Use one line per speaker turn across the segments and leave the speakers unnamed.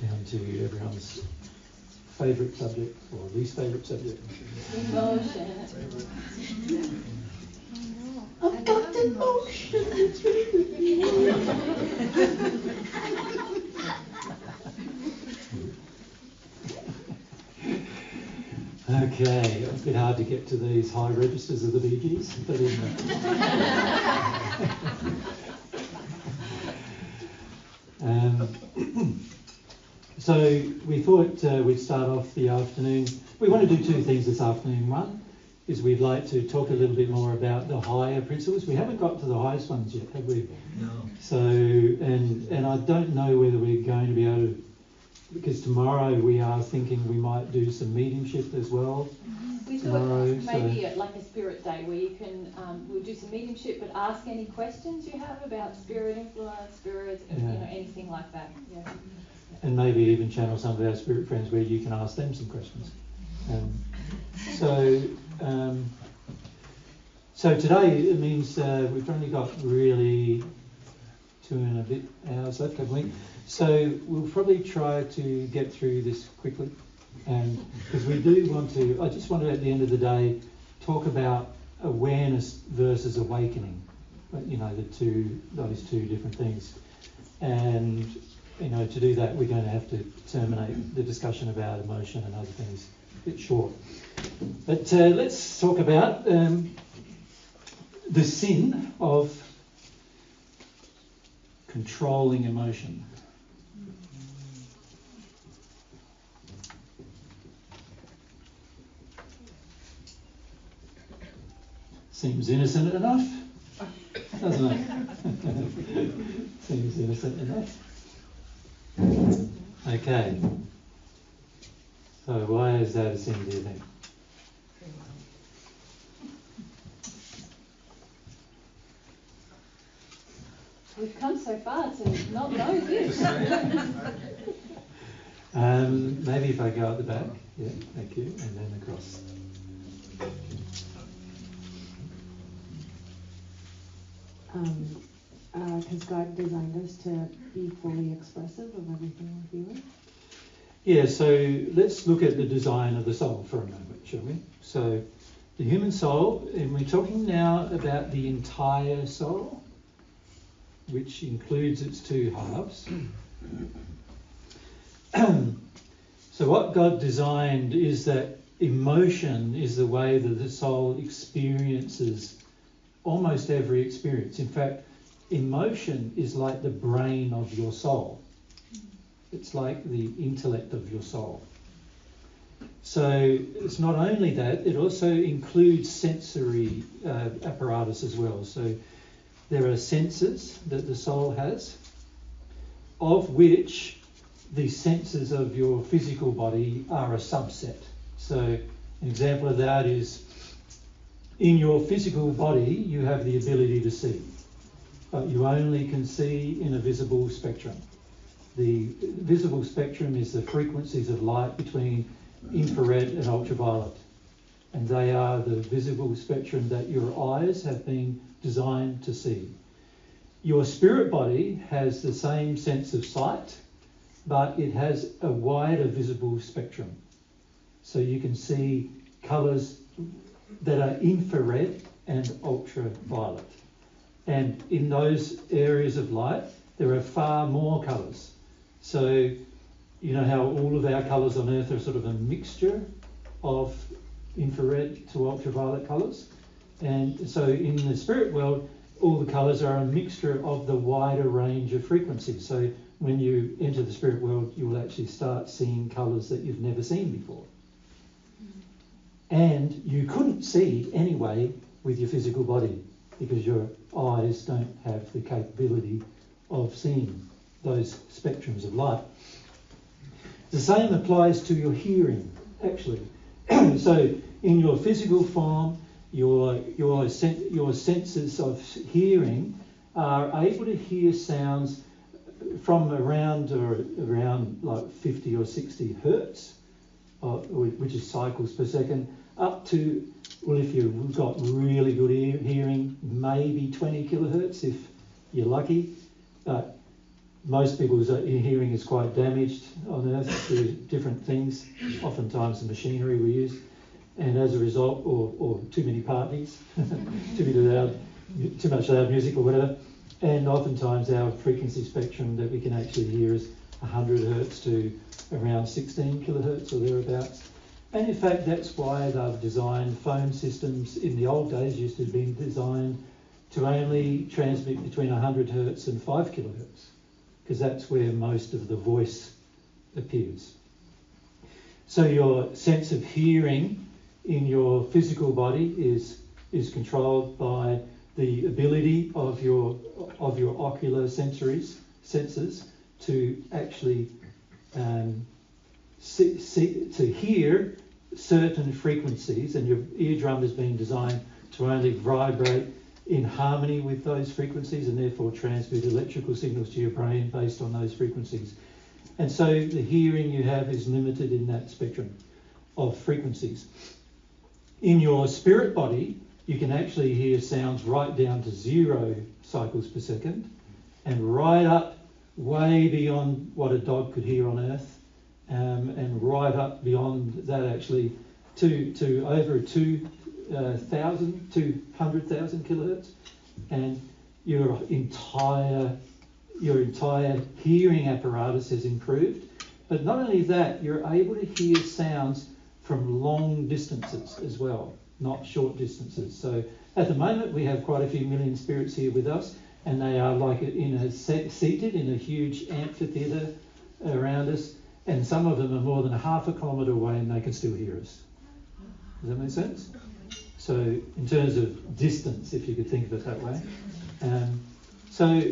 Down to everyone's favourite subject or least favourite subject.
Emotion.
I've got emotion.
Okay, a bit hard to get to these high registers of the Bee Gees, but so we thought we'd start off the afternoon. We want to do two things this afternoon. One is we'd like to talk a little bit more about the higher principles. We haven't got to the highest ones yet, have we?
No.
So, and I don't know whether we're going to be able to, because tomorrow we are thinking we might do some mediumship as well.
We thought maybe like a spirit day where you can, we'll do some mediumship, but ask any questions you have about spirit influence, spirits, you know, anything like that. Yeah.
And maybe even channel some of our spirit friends where you can ask them some questions. So today it means we've only got really 2 and a bit hours left, haven't we? So we'll probably try to get through this quickly, and because we do want to, I just want to at the end of the day talk about awareness versus awakening. You know, those two different things, and you know, to do that we're going to have to terminate the discussion about emotion and other things a bit short. But let's talk about the sin of controlling emotion. Seems innocent enough, doesn't it? Seems innocent enough. Okay. So why is that a sin, do you think?
We've come so far to not know this.
Maybe if I go at the back. Yeah, thank you. And then across.
Because God designed us to be fully expressive of everything we're feeling.
Yeah, so let's look at the design of the soul for a moment, shall we? So the human soul, and we're talking now about the entire soul, which includes its two halves. So what God designed is that emotion is the way that the soul experiences almost every experience. In fact, emotion is like the brain of your soul. It's like the intellect of your soul. So it's not only that, it also includes sensory apparatus as well. So there are senses that the soul has, of which the senses of your physical body are a subset. So an example of that is in your physical body you have the ability to see, but you only can see in a visible spectrum. The visible spectrum is the frequencies of light between infrared and ultraviolet, and they are the visible spectrum that your eyes have been designed to see. Your spirit body has the same sense of sight, but it has a wider visible spectrum. So you can see colours that are infrared and ultraviolet. And in those areas of light, there are far more colours. So you know how all of our colours on Earth are sort of a mixture of infrared to ultraviolet colours? And so in the spirit world, all the colours are a mixture of the wider range of frequencies. So when you enter the spirit world, you will actually start seeing colours that you've never seen before. And you couldn't see anyway with your physical body because your eyes don't have the capability of seeing those spectrums of light. The same applies to your hearing, actually. So in your physical form, your senses of hearing are able to hear sounds from around like 50 or 60 hertz, which is cycles per second, up to, well, if you've got really good hearing, maybe 20 kilohertz if you're lucky. But most people's hearing is quite damaged on Earth through different things, oftentimes the machinery we use, and as a result, or too many parties, too much loud music or whatever, and oftentimes our frequency spectrum that we can actually hear is 100 hertz to around 16 kilohertz or thereabouts. And in fact, that's why they've designed phone systems in the old days used to be designed to only transmit between 100 hertz and 5 kilohertz, because that's where most of the voice appears. So your sense of hearing in your physical body is controlled by the ability of your ocular senses to actually to hear certain frequencies, and your eardrum has been designed to only vibrate in harmony with those frequencies and therefore transmit electrical signals to your brain based on those frequencies. And so the hearing you have is limited in that spectrum of frequencies. In your spirit body, you can actually hear sounds right down to 0 cycles per second and right up way beyond what a dog could hear on Earth, and right up beyond that actually to over 200,000 kilohertz, and your entire hearing apparatus has improved. But not only that, you're able to hear sounds from long distances as well, not short distances. So at the moment we have quite a few million spirits here with us, and they are like seated in a huge amphitheatre around us, and some of them are more than half a kilometre away and they can still hear us. Does that make sense? So in terms of distance, if you could think of it that way. So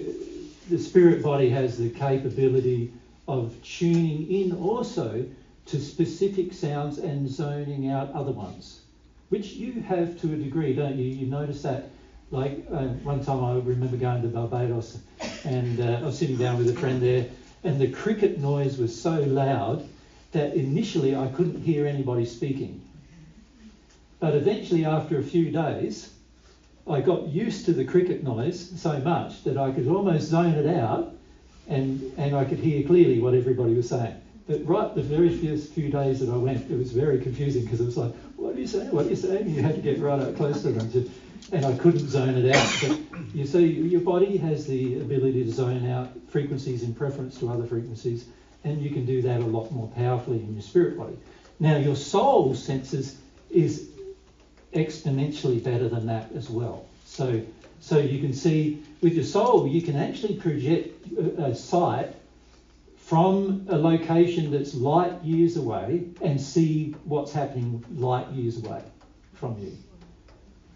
the spirit body has the capability of tuning in also to specific sounds and zoning out other ones, which you have to a degree, don't you? You notice that. Like one time I remember going to Barbados, and I was sitting down with a friend there, and the cricket noise was so loud that initially I couldn't hear anybody speaking. But eventually, after a few days, I got used to the cricket noise so much that I could almost zone it out, and I could hear clearly what everybody was saying. But right the very first few days that I went, it was very confusing, because it was like, what are you saying? What are you saying? And you had to get right up close to them, and I couldn't zone it out. But you see, your body has the ability to zone out frequencies in preference to other frequencies, and you can do that a lot more powerfully in your spirit body. Now, your soul senses is exponentially better than that as well. So you can see with your soul, you can actually project a sight from a location that's light years away and see what's happening light years away from you.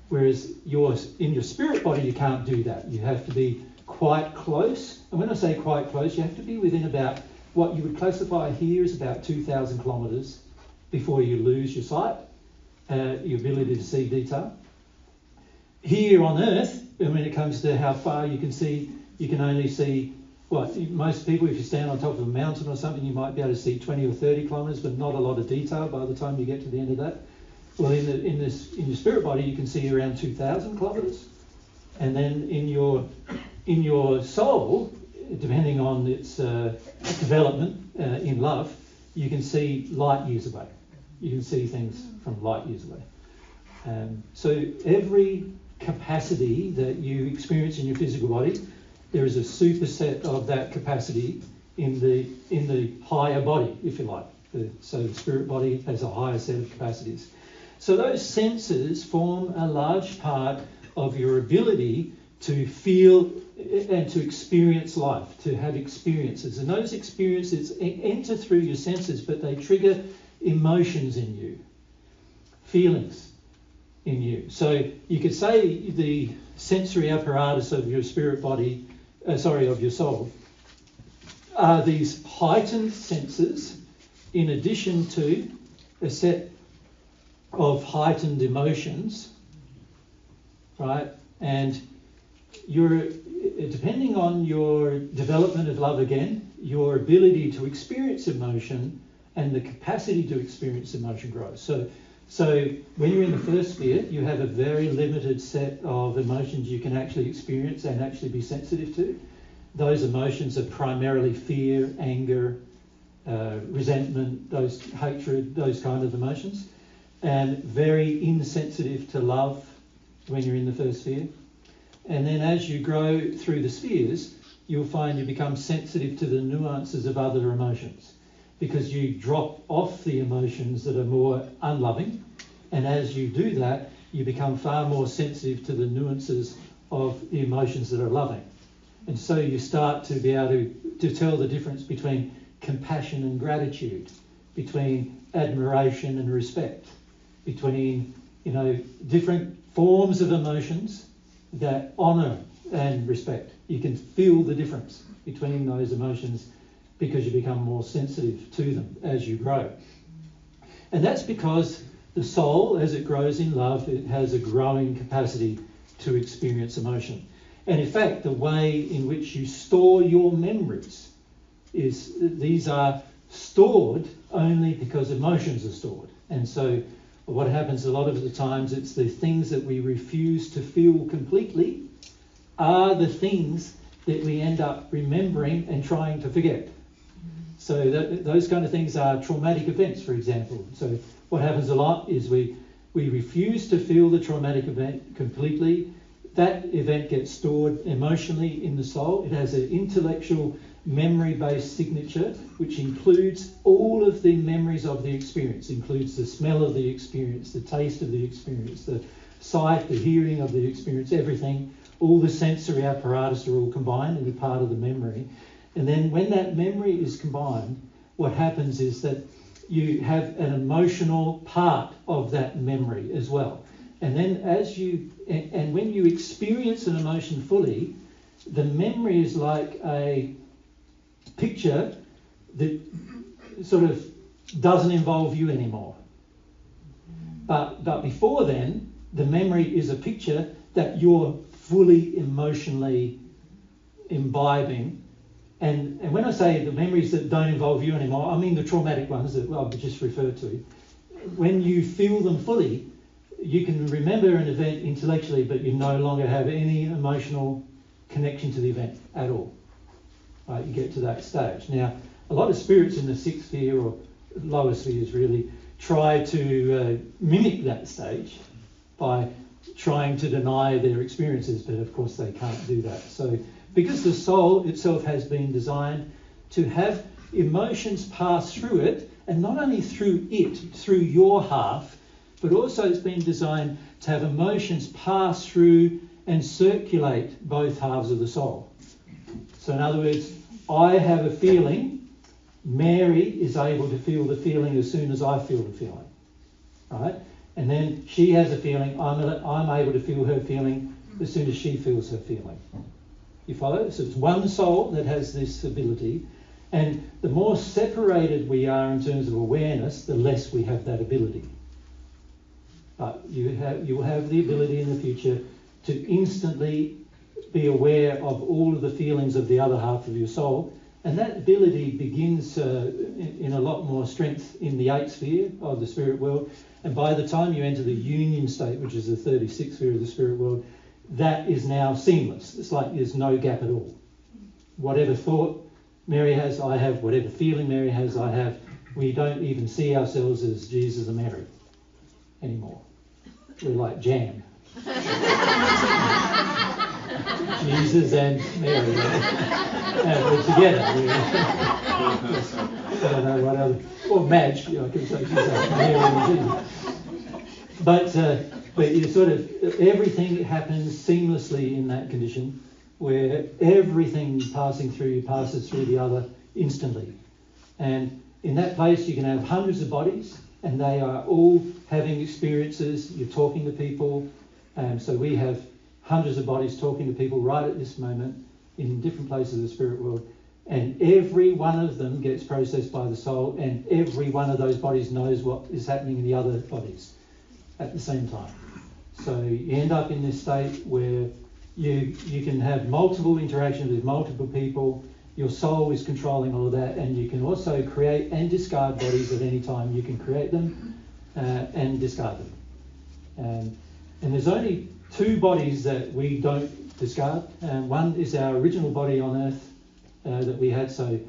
Whereas in your spirit body, you can't do that. You have to be quite close. And when I say quite close, you have to be within about what you would classify here as about 2,000 kilometres before you lose your sight, your ability to see detail. Here on Earth, when it comes to how far you can see, you can only see, most people, if you stand on top of a mountain or something, you might be able to see 20 or 30 kilometres, but not a lot of detail by the time you get to the end of that. Well, in your spirit body, you can see around 2,000 kilometres, and then in your soul, depending on its development in love, you can see light years away. You can see things from light years away. So every capacity that you experience in your physical body, there is a superset of that capacity in the higher body, if you like. So the spirit body has a higher set of capacities. So those senses form a large part of your ability to feel and to experience life, to have experiences. And those experiences enter through your senses, but they trigger emotions in you, feelings in you. So you could say the sensory apparatus of your spirit body, of your soul, are these heightened senses in addition to a set of heightened emotions, right? And depending on your development of love again, your ability to experience emotion and the capacity to experience emotion grows. So when you're in the first sphere, you have a very limited set of emotions you can actually experience and actually be sensitive to. Those emotions are primarily fear, anger, resentment, those hatred, those kind of emotions, and very insensitive to love when you're in the first sphere. And then as you grow through the spheres, you'll find you become sensitive to the nuances of other emotions, because you drop off the emotions that are more unloving, and as you do that, you become far more sensitive to the nuances of the emotions that are loving. And so you start to be able to tell the difference between compassion and gratitude, between admiration and respect, between, different forms of emotions that honour and respect. You can feel the difference between those emotions because you become more sensitive to them as you grow. And that's because the soul, as it grows in love, it has a growing capacity to experience emotion. And in fact, the way in which you store your memories is these are stored only because emotions are stored. And so what happens a lot of the times, it's the things that we refuse to feel completely are the things that we end up remembering and trying to forget. So those kind of things are traumatic events, for example. So what happens a lot is we refuse to feel the traumatic event completely. That event gets stored emotionally in the soul. It has an intellectual memory-based signature, which includes all of the memories of the experience, includes the smell of the experience, the taste of the experience, the sight, the hearing of the experience, everything. All the sensory apparatus are all combined and are part of the memory. And then when that memory is combined, what happens is that you have an emotional part of that memory as well. And then and when you experience an emotion fully, the memory is like a picture that sort of doesn't involve you anymore. But before then, the memory is a picture that you're fully emotionally imbibing. And when I say the memories that don't involve you anymore, I mean the traumatic ones that I've just referred to. When you feel them fully, you can remember an event intellectually, but you no longer have any emotional connection to the event at all. Right, you get to that stage. Now, a lot of spirits in the sixth sphere, or lower spheres really, try to mimic that stage by trying to deny their experiences, but of course they can't do that. So because the soul itself has been designed to have emotions pass through it, and not only through it, through your half, but also it's been designed to have emotions pass through and circulate both halves of the soul. So in other words, I have a feeling, Mary is able to feel the feeling as soon as I feel the feeling, right? And then she has a feeling, I'm able to feel her feeling as soon as she feels her feeling. You follow? So it's one soul that has this ability, and the more separated we are in terms of awareness, the less we have that ability. But you will have the ability in the future to instantly be aware of all of the feelings of the other half of your soul, and that ability begins in a lot more strength in the 8th sphere of the spirit world, and by the time you enter the union state, which is the 36th sphere of the spirit world, that is now seamless. It's like there's no gap at all. Whatever thought Mary has, I have. Whatever feeling Mary has, I have. We don't even see ourselves as Jesus and Mary anymore. We're like jam. Jesus and Mary. And we're together. I don't know what other... Or Madge, I could say she's like Mary and Jesus. But you sort of... Everything happens seamlessly in that condition, where everything passing through you passes through the other instantly. And in that place you can have hundreds of bodies, and they are all having experiences. You're talking to people. So we have hundreds of bodies talking to people right at this moment in different places of the spirit world. And every one of them gets processed by the soul, and every one of those bodies knows what is happening in the other bodies at the same time. So you end up in this state where you can have multiple interactions with multiple people. Your soul is controlling all of that, and you can also create and discard bodies at any time. You can create them and discard them. And there's only two bodies that we don't discard. One is our original body on earth that we had, so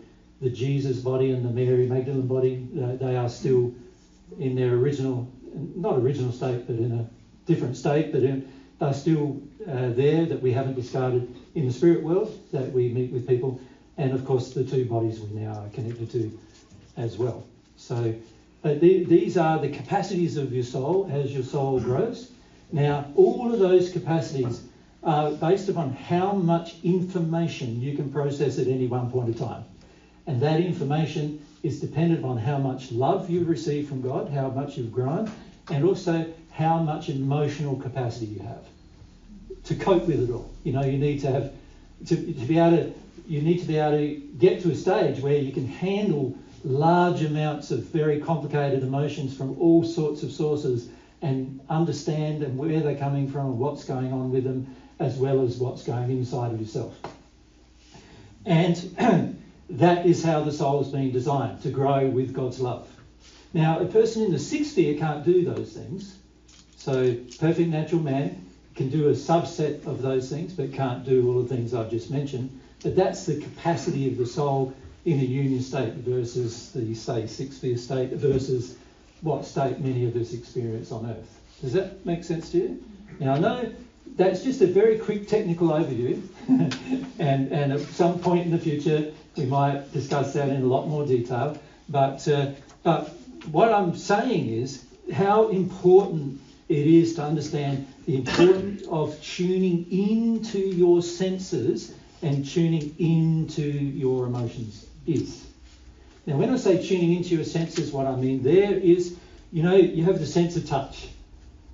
the Jesus body and the Mary Magdalene body, they are still in their original, not original state, but in a different state, but they're still there, that we haven't discarded in the spirit world, that we meet with people. And of course the two bodies we now are connected to as well. So these are the capacities of your soul as your soul grows. Now, all of those capacities are based upon how much information you can process at any one point in time. And that information is dependent on how much love you've received from God, how much you've grown, and also how much emotional capacity you have to cope with it all. You know, you need to have to be able to. You need to be able to get to a stage where you can handle large amounts of very complicated emotions from all sorts of sources and understand and where they're coming from and what's going on with them, as well as what's going inside of yourself. And that is how the soul has been designed, to grow with God's love. Now, a person in the sixth sphere can't do those things. So perfect natural man can do a subset of those things, but can't do all the things I've just mentioned. But that's the capacity of the soul in a union state versus the, say, sixth sphere state versus what state many of us experience on Earth. Does that make sense to you? Now, I know that's just a very quick technical overview, and at some point in the future we might discuss that in a lot more detail. But what I'm saying is how important it is to understand the importance of tuning into your senses and tuning into your emotions is. Now, when I say tuning into your senses, what I mean there is, you know, you have the sense of touch.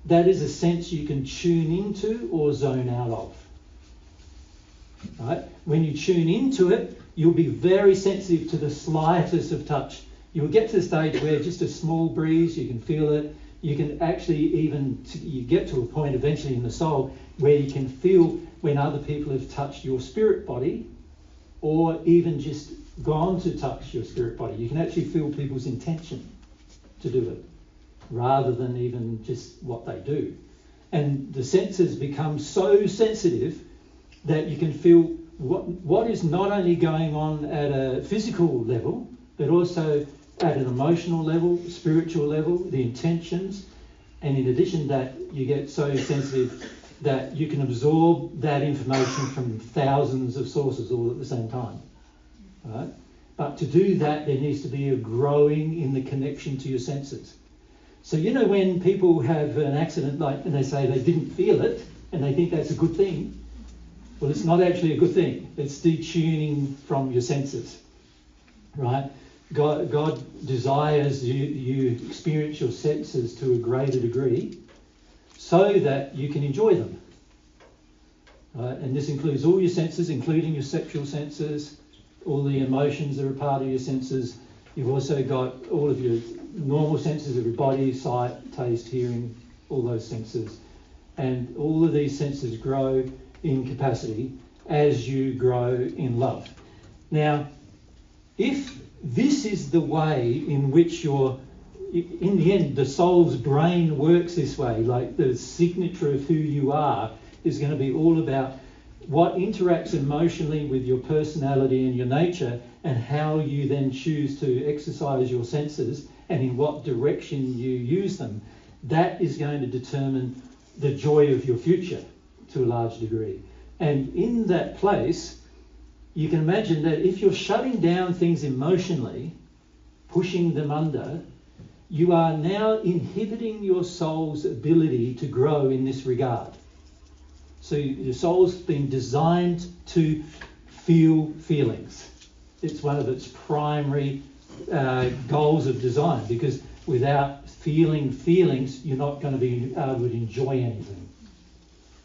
That is a sense you can tune into or zone out of. Right? When you tune into it, you'll be very sensitive to the slightest of touch. You'll get to the stage where just a small breeze, you can feel it. You can actually you get to a point eventually in the soul where you can feel when other people have touched your spirit body, or even just gone to touch your spirit body. You can actually feel people's intention to do it, rather than even just what they do. And the senses become so sensitive that you can feel what is not only going on at a physical level, but also at an emotional level, spiritual level, the intentions. And in addition to that, you get so sensitive that you can absorb that information from thousands of sources all at the same time. Right? But to do that, there needs to be a growing in the connection to your senses. So, you know, when people have an accident, and they say they didn't feel it, and they think that's a good thing, well, it's not actually a good thing. It's detuning from your senses, right? God desires you experience your senses to a greater degree so that you can enjoy them. And this includes all your senses, including your sexual senses, all the emotions that are part of your senses. You've also got all of your normal senses of your body, sight, taste, hearing, all those senses. And all of these senses grow in capacity as you grow in love. Now, if this is the way in which in the end, the soul's brain works this way, like the signature of who you are is going to be all about what interacts emotionally with your personality and your nature, and how you then choose to exercise your senses and in what direction you use them. That is going to determine the joy of your future to a large degree. And in that place, you can imagine that if you're shutting down things emotionally, pushing them under, you are now inhibiting your soul's ability to grow in this regard. So your soul's been designed to feel feelings. It's one of its primary goals of design, because without feeling feelings, you're not going to be able to enjoy anything.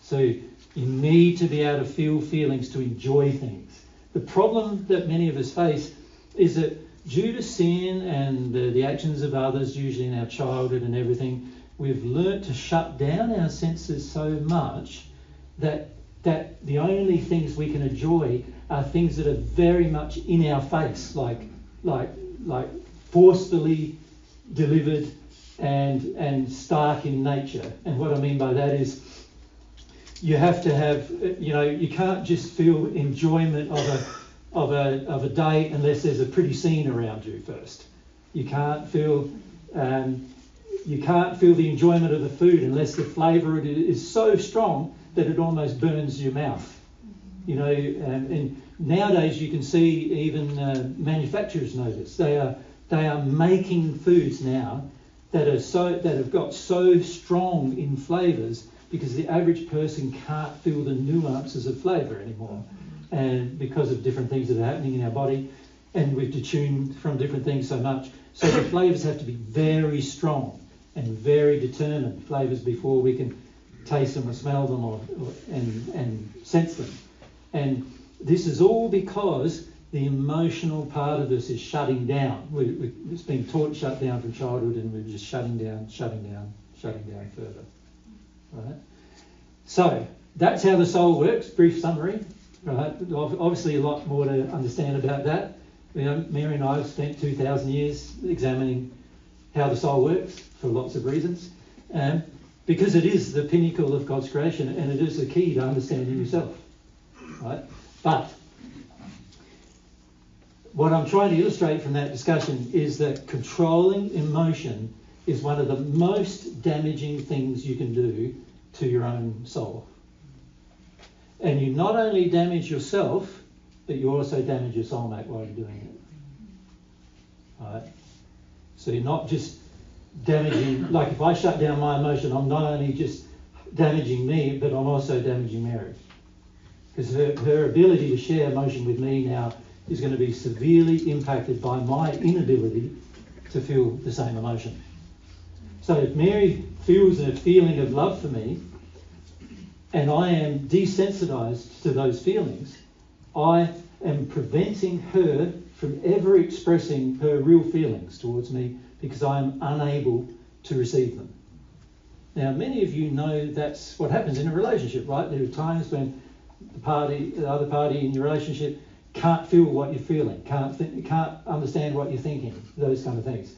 So you need to be able to feel feelings to enjoy things. The problem that many of us face is that due to sin and the actions of others, usually in our childhood and everything, we've learnt to shut down our senses so much that the only things we can enjoy are things that are very much in our face, like forcefully delivered and stark in nature. And what I mean by that is you have to have, you can't just feel enjoyment of a day unless there's a pretty scene around you first. You can't feel the enjoyment of the food unless the flavour is so strong that it almost burns your mouth. And nowadays you can see even manufacturers know this. They are making foods now that have got so strong in flavours because the average person can't feel the nuances of flavour anymore, and because of different things that are happening in our body, and we've detuned from different things so much. So the flavours have to be very strong and very determined flavours before we can taste them or smell them and sense them. And this is all because the emotional part of us is shutting down. It's been taught shut down from childhood, and we're just shutting down further. Right? So that's how the soul works. Brief summary. Right? Obviously, a lot more to understand about that. Mary and I have spent 2,000 years examining how the soul works for lots of reasons, because it is the pinnacle of God's creation, and it is the key to understanding yourself. Right? But what I'm trying to illustrate from that discussion is that controlling emotion is one of the most damaging things you can do to your own soul. And you not only damage yourself, but you also damage your soulmate while you're doing it. All right? So you're not just damaging, like if I shut down my emotion, I'm not only just damaging me, but I'm also damaging Mary. Because her ability to share emotion with me now is going to be severely impacted by my inability to feel the same emotion. So if Mary feels a feeling of love for me, and I am desensitized to those feelings, I am preventing her from ever expressing her real feelings towards me because I am unable to receive them. Now, many of you know that's what happens in a relationship, right? There are times when the other party in your relationship can't feel what you're feeling, can't understand what you're thinking, those kind of things.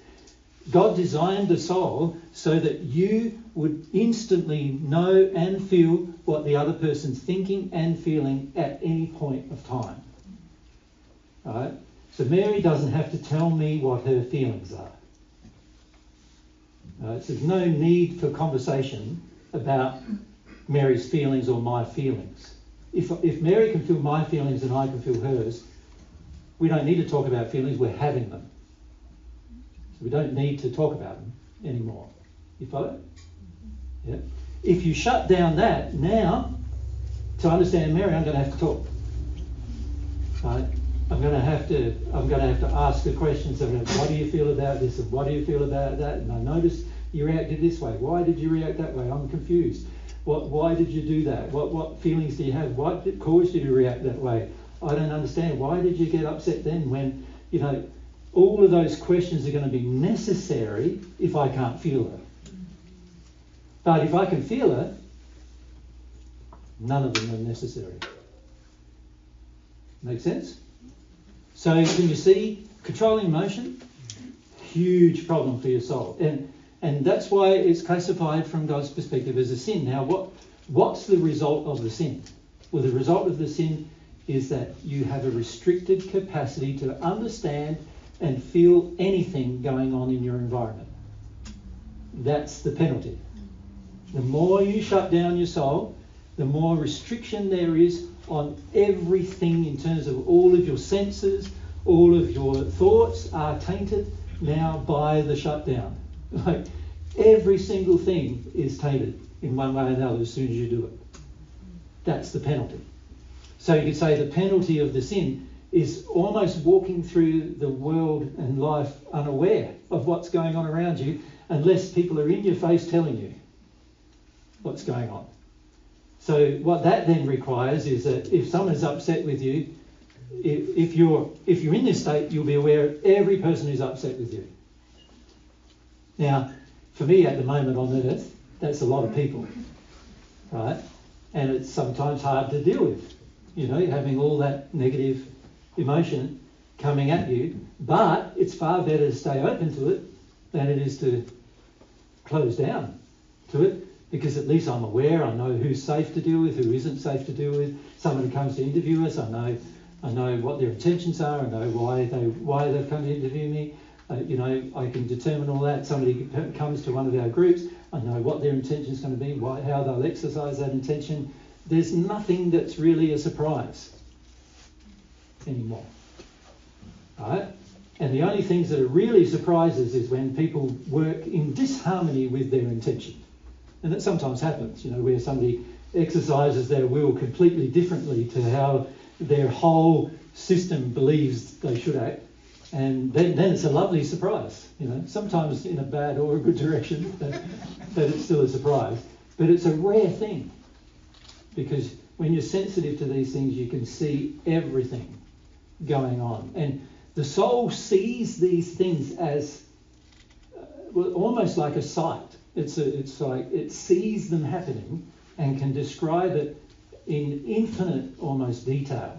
God designed the soul so that you would instantly know and feel what the other person's thinking and feeling at any point of time. All right? So Mary doesn't have to tell me what her feelings are. All right? So there's no need for conversation about Mary's feelings or my feelings. If Mary can feel my feelings and I can feel hers, we don't need to talk about feelings, we're having them. So we don't need to talk about them anymore. You follow? Yeah. If you shut down that, now, to understand Mary, I'm going to have to talk. Right? I'm going to have to ask the questions of, what do you feel about this, and what do you feel about that? And I noticed you reacted this way. Why did you react that way? I'm confused. Why did you do that? What feelings do you have? What caused you to react that way? I don't understand. Why did you get upset then when, all of those questions are going to be necessary if I can't feel her. But if I can feel her, none of them are necessary. Make sense? So can you see, controlling emotion, huge problem for your soul. And that's why it's classified from God's perspective as a sin. Now, what's the result of the sin? Well, the result of the sin is that you have a restricted capacity to understand and feel anything going on in your environment. That's the penalty. The more you shut down your soul, the more restriction there is on everything in terms of all of your senses, all of your thoughts are tainted now by the shutdown. Like every single thing is tainted in one way or another as soon as you do it. That's the penalty. So you could say the penalty of the sin is almost walking through the world and life unaware of what's going on around you, unless people are in your face telling you what's going on. So what that then requires is that if someone's upset with you, if you're in this state, you'll be aware of every person who's upset with you. Now, for me at the moment on earth, that's a lot of people, right? And it's sometimes hard to deal with, having all that negative emotion coming at you, but it's far better to stay open to it than it is to close down to it, because at least I'm aware, I know who's safe to deal with, who isn't safe to deal with. Somebody comes to interview us, I know what their intentions are, I know why they've come to interview me. I can determine all that. Somebody comes to one of our groups, I know what their intention is going to be, how they'll exercise that intention. There's nothing that's really a surprise anymore, right? And the only things that are really surprises is when people work in disharmony with their intention. And that sometimes happens, where somebody exercises their will completely differently to how their whole system believes they should act. And then it's a lovely surprise, sometimes in a bad or a good direction, but it's still a surprise. But it's a rare thing, because when you're sensitive to these things, you can see everything going on. And the soul sees these things as almost like a sight. It's like it sees them happening and can describe it in infinite almost detail.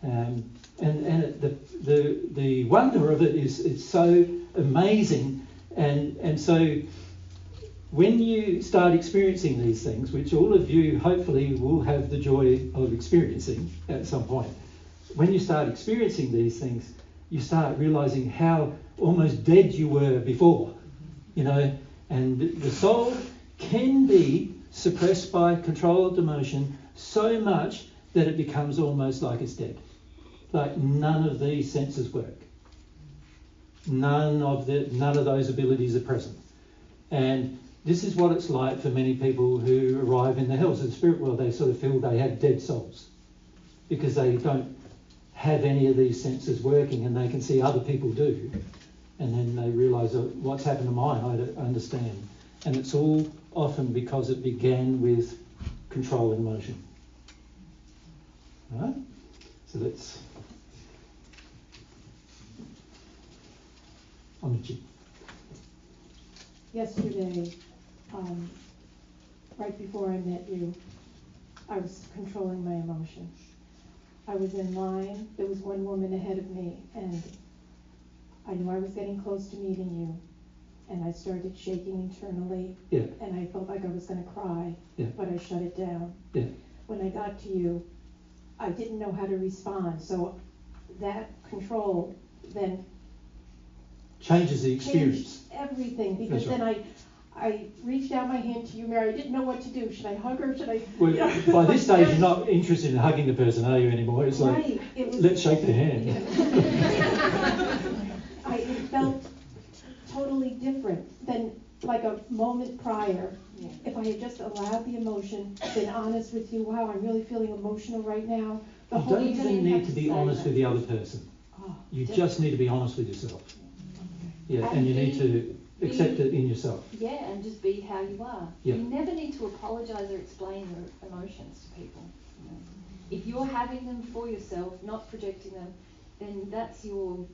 And the wonder of it is it's so amazing. And so when you start experiencing these things, which all of you hopefully will have the joy of experiencing at some point, when you start experiencing these things, you start realizing how almost dead you were before, and the soul can be suppressed by controlled emotion so much that it becomes almost like it's dead. Like none of these senses work. None of those abilities are present. And this is what it's like for many people who arrive in the hells of the spirit world. They sort of feel they have dead souls because they don't have any of these senses working, and they can see other people do. And then they realise, what's happened to mine? I don't understand. And it's all often because it began with control and emotion. Right? So that's on the chip.
Yesterday, right before I met you, I was controlling my emotions. I was in line. There was one woman ahead of me, and I knew I was getting close to meeting you, and I started shaking internally, and I felt like I was going to cry, but I shut it down. When I got to you, I didn't know how to respond, so that control then
changes the experience.
Changed everything, because then I reached out my hand to you, Mary. I didn't know what to do. Should I hug her? Should I?
Well, by this stage, you're not interested in hugging the person, are you, anymore? It's like, let's shake their hand.
It felt totally different than like a moment prior. If I had just allowed the emotion, been honest with you, wow, I'm really feeling emotional right now.
You don't even need to be honest with the other person. You just need to be honest with yourself. And you need to accept it in yourself.
And just be how you are. You never need to apologise or explain your emotions to people. If you're having them for yourself, not projecting them, then that's you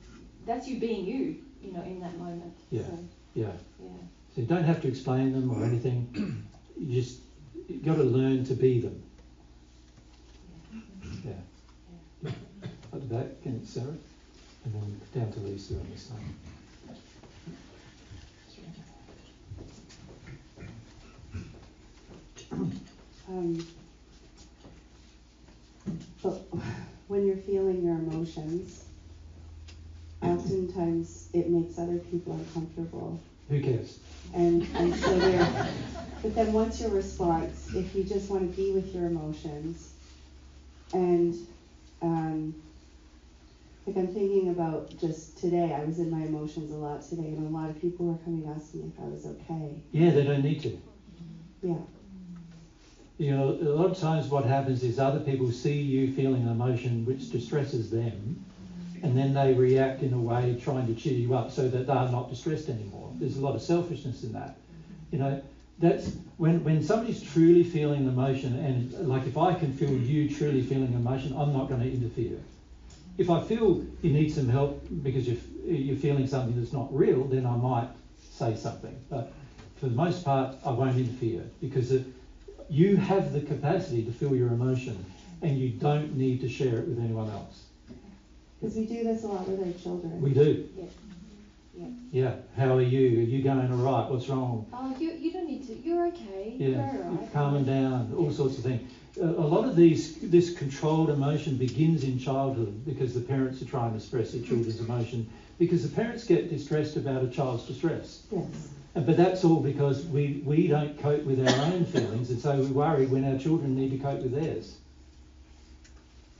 being you, in that moment. So you don't have to explain them or anything. You've got to learn to be them. Up the back, and Sarah, and then down to Lisa on this side.
But when you're feeling your emotions, oftentimes it makes other people uncomfortable.
Who cares?
And so but then what's your response if you just want to be with your emotions? And like I'm thinking about just today, I was in my emotions a lot today, and a lot of people were coming asking me if I was okay.
Yeah, they don't need to.
Yeah.
A lot of times what happens is other people see you feeling an emotion which distresses them, and then they react in a way trying to cheer you up so that they're not distressed anymore. There's a lot of selfishness in that. That's when somebody's truly feeling an emotion, and like if I can feel you truly feeling an emotion, I'm not going to interfere. If I feel you need some help because you're feeling something that's not real, then I might say something. But for the most part, I won't interfere, because you have the capacity to feel your emotion, and you don't need to share it with anyone else.
Because we do this a lot with our children.
We do. Yeah. How are you? Are you going all right? What's wrong?
Oh, you don't need to. You're okay.
Yeah.
You're all right.
Calming down. All sorts of things. A lot of this controlled emotion begins in childhood because the parents are trying to suppress their children's emotion, because the parents get distressed about a child's distress.
Yes.
But that's all because we don't cope with our own feelings, and so we worry when our children need to cope with theirs.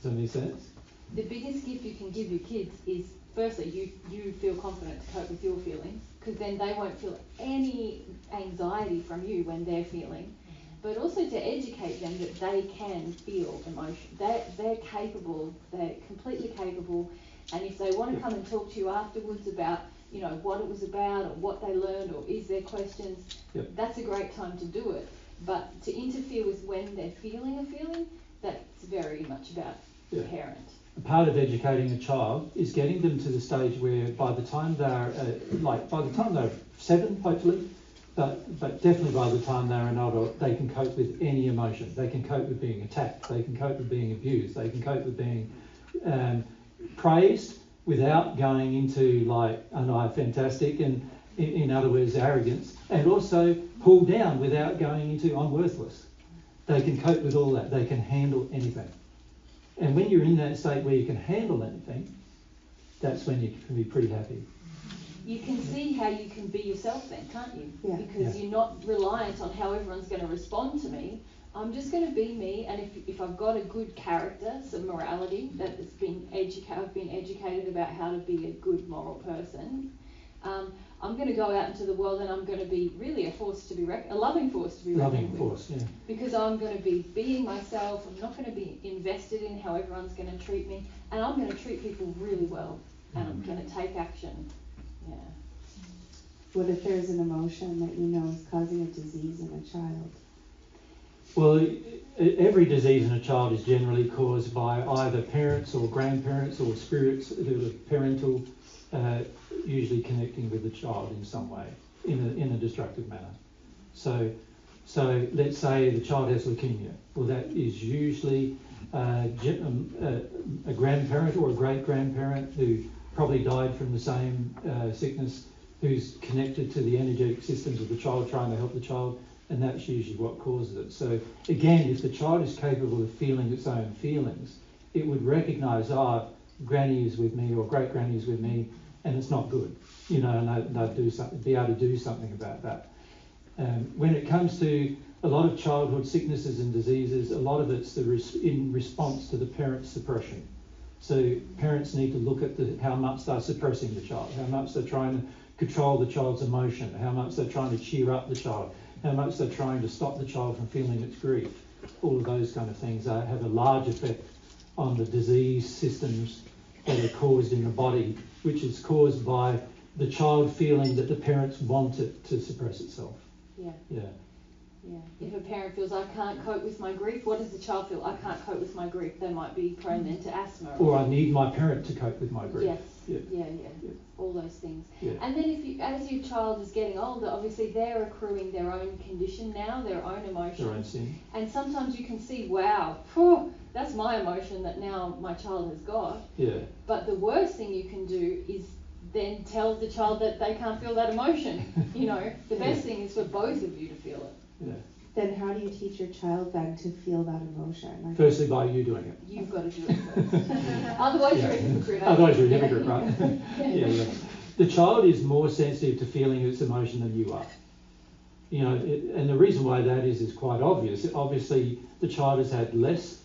Does that make sense?
The biggest gift you can give your kids is, firstly, you feel confident to cope with your feelings, because then they won't feel any anxiety from you when they're feeling. But also to educate them that they can feel emotion. They're capable, they're completely capable, and if they want to come and talk to you afterwards about, you know, what it was about or what they learned or is there questions, that's a great time to do it. But to interfere with when they're feeling a feeling, that's very much about the parent.
Part of educating a child is getting them to the stage where by the time they're 7, hopefully, but definitely by the time they're an adult, they can cope with any emotion. They can cope with being attacked. They can cope with being abused. They can cope with being praised without going into like, oh no, fantastic, and in other words, arrogance, and also pulled down without going into I'm worthless. They can cope with all that. They can handle anything. And when you're in that state where you can handle anything, that's when you can be pretty happy.
You can see how you can be yourself then, can't you?
Yeah.
Because you're not reliant on how everyone's going to respond to me. I'm just going to be me, and if I've got a good character, some morality that has been I've been educated about how to be a good moral person, I'm going to go out into the world and I'm going to be really a loving force to be reckoned with.
Yeah.
Because I'm going to be being myself. I'm not going to be invested in how everyone's going to treat me, and I'm going to treat people really well, and I'm going to take action. Yeah.
What if there's an emotion that you know is causing a disease in a child?
Well, every disease in a child is generally caused by either parents or grandparents or spirits who are parental, usually connecting with the child in some way, in a destructive manner. So let's say the child has leukemia. Well, that is usually a grandparent or a great-grandparent who probably died from the same sickness, who's connected to the energetic systems of the child, trying to help the child, and that's usually what causes it. So again, if the child is capable of feeling its own feelings, it would recognise, granny is with me or great granny is with me, and it's not good, you know, and they'll do something, be able to do something about that. When it comes to a lot of childhood sicknesses and diseases, a lot of it's in response to the parent's suppression. So parents need to look at how much they're suppressing the child, how much they're trying to control the child's emotion, how much they're trying to cheer up the child, how much they're trying to stop the child from feeling its grief. All of those kind of things have a large effect on the disease systems that are caused in the body, which is caused by the child feeling that the parents want it to suppress itself.
Yeah.
Yeah.
Yeah. If a parent feels, I can't cope with my grief, what does the child feel? I can't cope with my grief. They might be prone then to asthma.
Or I need my parent to cope with my grief.
Yes. Yeah. All those things.
Yeah.
And then as your child is getting older, obviously they're accruing their own condition now, their own emotions.
Their own sin.
And sometimes you can see, wow, that's my emotion that now my child has got.
Yeah.
But the worst thing you can do is then tell the child that they can't feel that emotion. You know, the best thing is for both of you to feel it.
Yeah.
Then how do you teach your child then to feel that emotion?
Firstly, by you doing it.
You've got to do it first. Otherwise you're a hypocrite.
Otherwise you're a hypocrite, right? Yeah. The child is more sensitive to feeling its emotion than you are. You know, and the reason why that is quite obvious. Obviously, the child has had less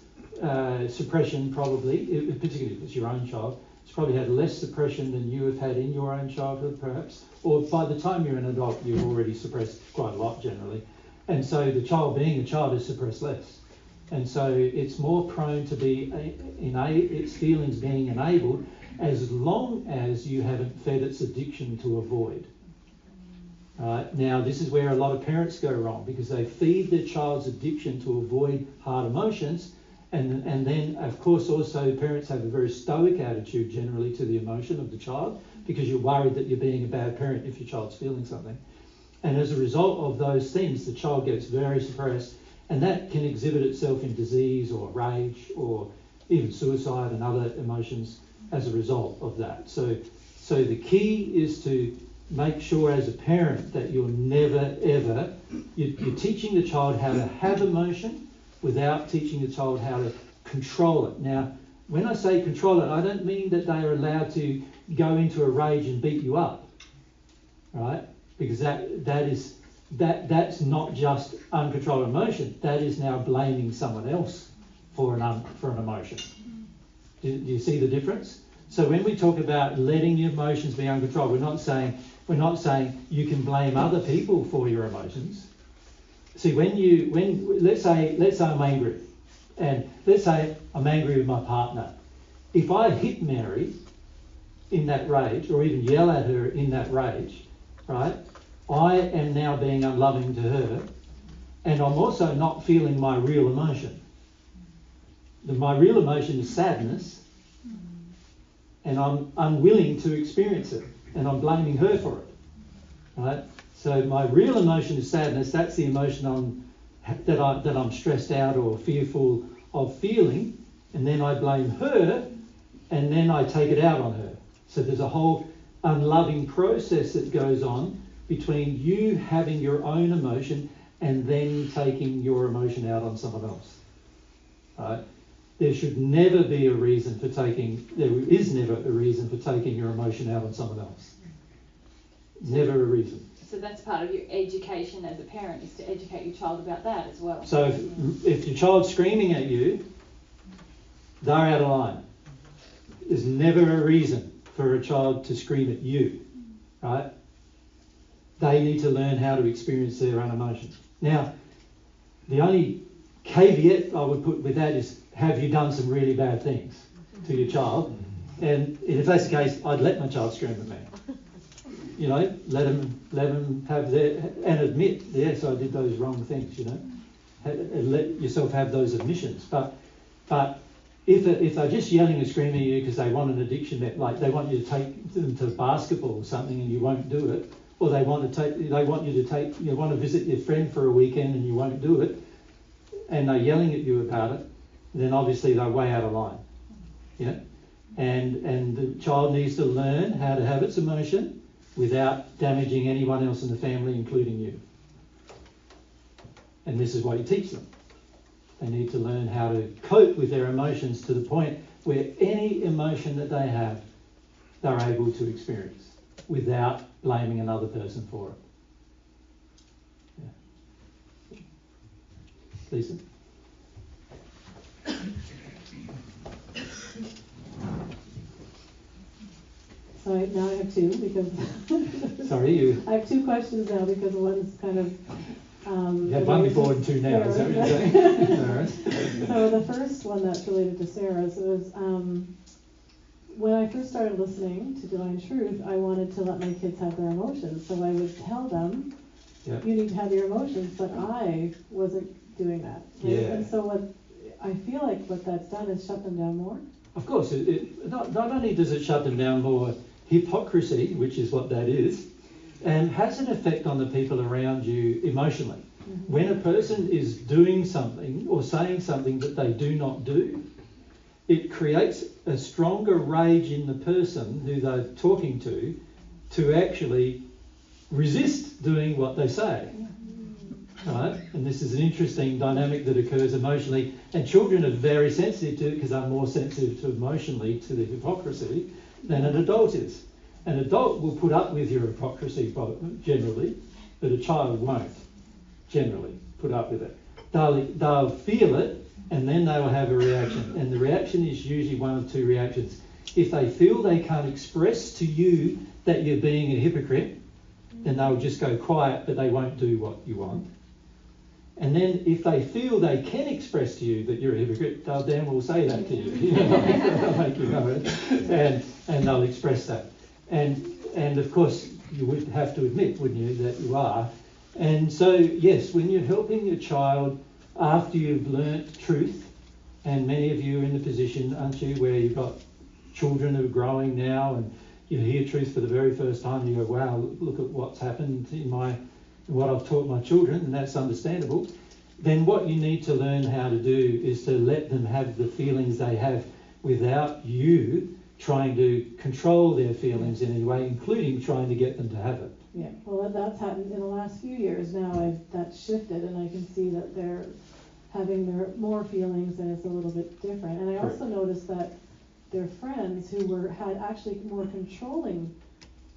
suppression, probably, particularly if it's your own child. It's probably had less suppression than you have had in your own childhood, perhaps. Or by the time you're an adult, you've already suppressed quite a lot, generally. And so the child being a child is suppressed less. And so it's more prone to be its feelings being enabled as long as you haven't fed its addiction to avoid. Now, this is where a lot of parents go wrong, because they feed their child's addiction to avoid hard emotions. And then, of course, also parents have a very stoic attitude generally to the emotion of the child, because you're worried that you're being a bad parent if your child's feeling something. And as a result of those things, the child gets very suppressed, and that can exhibit itself in disease or rage or even suicide and other emotions as a result of that. So So the key is to make sure as a parent that you're never ever, you're teaching the child how to have emotion without teaching the child how to control it. Now, when I say control it, I don't mean that they are allowed to go into a rage and beat you up, right? Because that's not just uncontrolled emotion. That is now blaming someone else for an emotion. Do you see the difference? So when we talk about letting your emotions be uncontrolled, we're not saying you can blame other people for your emotions. See, let's say I'm angry, and let's say I'm angry with my partner. If I hit Mary in that rage, or even yell at her in that rage, right? I am now being unloving to her, and I'm also not feeling my real emotion. My real emotion is sadness, and I'm unwilling to experience it, and I'm blaming her for it, right? So my real emotion is sadness. That's the emotion that I'm stressed out or fearful of feeling, and then I blame her, and then I take it out on her. So there's a whole unloving process that goes on between you having your own emotion and then taking your emotion out on someone else. Right? There is never a reason for taking your emotion out on someone else. Never a reason.
So that's part of your education as a parent, is to educate your child about that as well.
So if your child's screaming at you, they're out of line. There's never a reason for a child to scream at you, right? They need to learn how to experience their own emotions. Now, the only caveat I would put with that is, have you done some really bad things to your child? And if that's the case, I'd let my child scream at me. You know, let them have and admit, yes, I did those wrong things, you know. Let yourself have those admissions. But if they're just yelling and screaming at you because they want an addiction, like they want you to take them to basketball or something and you won't do it, or they want to visit your friend for a weekend and you won't do it, and they're yelling at you about it, then obviously they're way out of line. Yeah? And the child needs to learn how to have its emotion without damaging anyone else in the family, including you. And this is what you teach them. They need to learn how to cope with their emotions to the point where any emotion that they have, they're able to experience without blaming another person for it. Yeah. Lisa?
So now I have two because
Sorry, you.
I have two questions now because one's kind of.
You had one before and two now. Is that what you're saying? All right.
So the first one that's related to Sarah's was when I first started listening to Divine Truth, I wanted to let my kids have their emotions. So I would tell them,
yep,
you need to have your emotions, but I wasn't doing that. Right?
Yeah.
And so what I feel like what that's done is shut them down more.
Of course, not only does it shut them down more, hypocrisy, which is what that is, has an effect on the people around you emotionally. Mm-hmm. When a person is doing something or saying something that they do not do, it creates a stronger rage in the person who they're talking to actually resist doing what they say. Right? And this is an interesting dynamic that occurs emotionally, and children are very sensitive to it because they're more sensitive to emotionally to the hypocrisy than an adult is. An adult will put up with your hypocrisy generally, but a child won't generally put up with it. They'll feel it, and then they will have a reaction. And the reaction is usually one of two reactions. If they feel they can't express to you that you're being a hypocrite, then they'll just go quiet, but they won't do what you want. And then if they feel they can express to you that you're a hypocrite, they'll damn well say that to you. They'll make you know it, and they'll express that. And of course, you would have to admit, wouldn't you, that you are. And so, yes, when you're helping your child after you've learnt truth, and many of you are in the position, aren't you, where you've got children who are growing now, and you hear truth for the very first time, and you go, wow, look at what's happened in what I've taught my children, and that's understandable. Then what you need to learn how to do is to let them have the feelings they have without you trying to control their feelings in any way, including trying to get them to have it.
Yeah, well, that's happened in the last few years now. That's shifted, and I can see that they're having their more feelings, and it's a little bit different. And I also noticed that their friends who had actually more controlling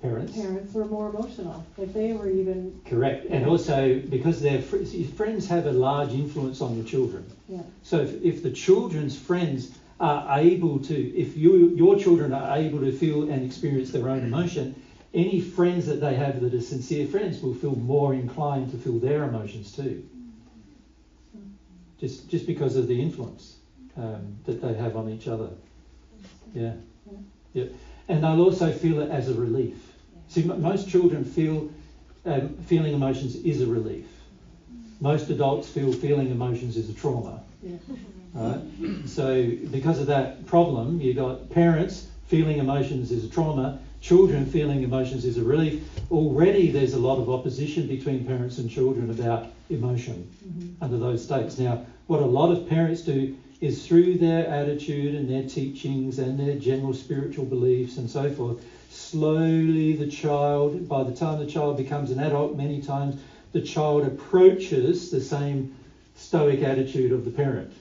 parents were more emotional. Like they were even... Correct.
And also because their friends have a large influence on the children.
Yeah.
So if the children's friends are able to, if your children are able to feel and experience their own emotion, any friends that they have that are sincere friends will feel more inclined to feel their emotions too. Just because of the influence that they have on each other. Yeah. And they'll also feel it as a relief. See, most children feel feeling emotions is a relief. Most adults feel feeling emotions is a trauma.
Yeah.
Right? So because of that problem, you got parents feeling emotions is a trauma, children feeling emotions is a relief. Already there's a lot of opposition between parents and children about emotion under those states. Now, what a lot of parents do is through their attitude and their teachings and their general spiritual beliefs and so forth, slowly the child, by the time the child becomes an adult, many times the child approaches the same stoic attitude of the parent.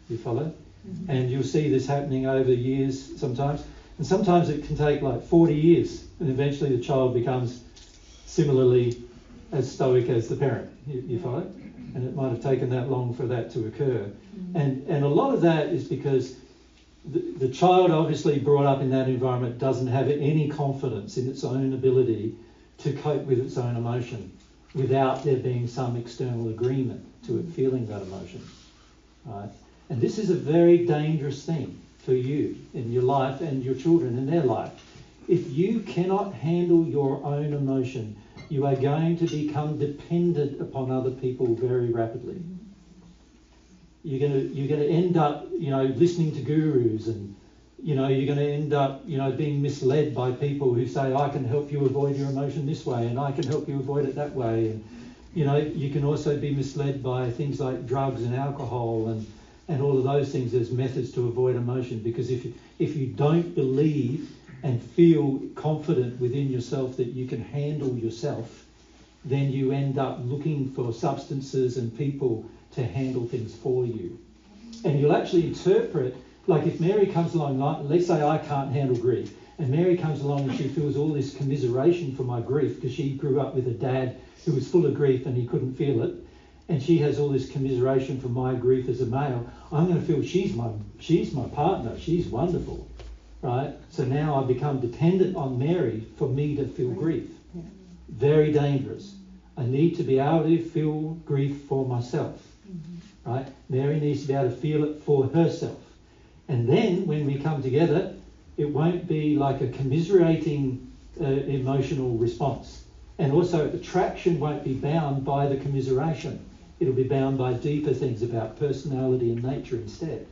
You follow? And you'll see this happening over years sometimes. And sometimes it can take like 40 years, and eventually the child becomes similarly as stoic as the parent. You follow? And it might have taken that long for that to occur. And a lot of that is because the child obviously brought up in that environment doesn't have any confidence in its own ability to cope with its own emotion without there being some external agreement to it feeling that emotion. Right? And this is a very dangerous thing for you in your life and your children in their life. If you cannot handle your own emotion, you are going to become dependent upon other people very rapidly. You're going to end up, listening to gurus, and you're going to end up, being misled by people who say, I can help you avoid your emotion this way, and I can help you avoid it that way. And you can also be misled by things like drugs and alcohol and all of those things as methods to avoid emotion. Because if you don't believe and feel confident within yourself that you can handle yourself, then you end up looking for substances and people to handle things for you. And you'll actually interpret, like if Mary comes along, let's say I can't handle grief, and Mary comes along and she feels all this commiseration for my grief because she grew up with a dad who was full of grief and he couldn't feel it, and she has all this commiseration for my grief as a male. I'm going to feel she's my partner, she's wonderful, right? So now I become dependent on Mary for me to feel grief. Yeah. Very dangerous. I need to be able to feel grief for myself, right? Mary needs to be able to feel it for herself. And then when we come together, it won't be like a commiserating emotional response. And also attraction won't be bound by the commiseration. It'll be bound by deeper things about personality and nature instead.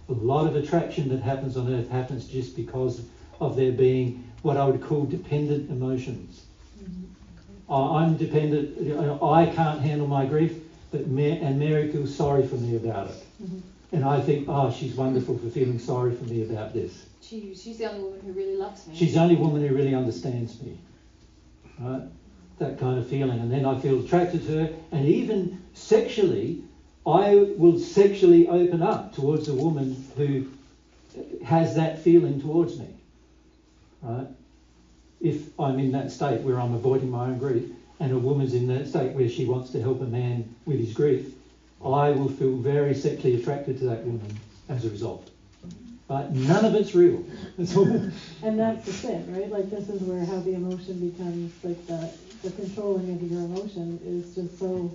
A lot of attraction that happens on earth happens just because of there being what I would call dependent emotions. I'm dependent, I can't handle my grief, and Mary feels sorry for me about it. And I think, she's wonderful for feeling sorry for me about this.
She's the only woman who really loves me.
She's the only woman who really understands me. Right? That kind of feeling. And then I feel attracted to her. And even sexually, I will sexually open up towards a woman who has that feeling towards me. Right? If I'm in that state where I'm avoiding my own grief, and a woman's in that state where she wants to help a man with his grief, I will feel very sexually attracted to that woman as a result. But none of it's real.
And that's the sin, right? Like this is where how the emotion becomes like the controlling of your emotion is just so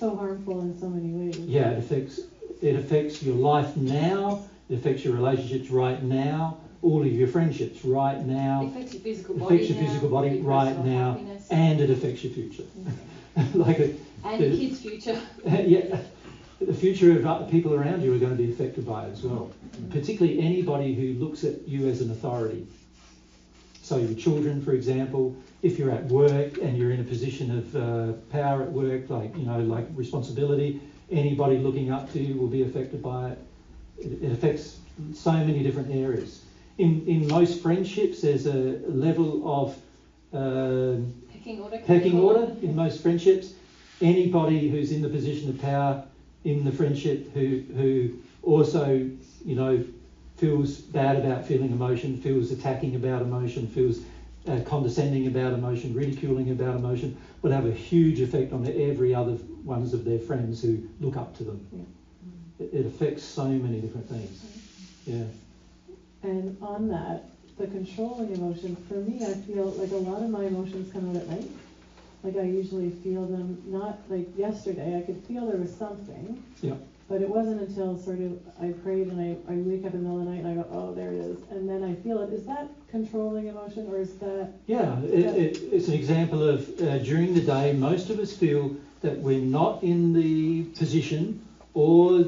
harmful in so many ways.
Yeah, it affects your life now. It affects your relationships right now. All of your friendships right now.
It affects your physical body.
It affects your physical body right now,
happiness.
And it affects your future.
And your kids' future.
Yeah, the future of people around you are going to be affected by it as well. Particularly anybody who looks at you as an authority. So your children, for example, if you're at work and you're in a position of power at work, like responsibility, anybody looking up to you will be affected by it. It affects so many different areas. in most friendships, there's a level of pecking order in most friendships. Anybody who's in the position of power in the friendship who also, feels bad about feeling emotion, feels attacking about emotion, feels condescending about emotion, ridiculing about emotion, would have a huge effect on every other ones of their friends who look up to them. Yeah. It affects so many different things. Yeah.
And on that, the controlling emotion, for me, I feel like a lot of my emotions come out at night. Like I usually feel them, not like yesterday, I could feel there was something.
Yeah.
But it wasn't until sort of I prayed and I wake up in the middle of the night and I go, oh, there it is. And then I feel it. Is that controlling emotion or is that? Yeah,
it's an example of during the day, most of us feel that we're not in the position or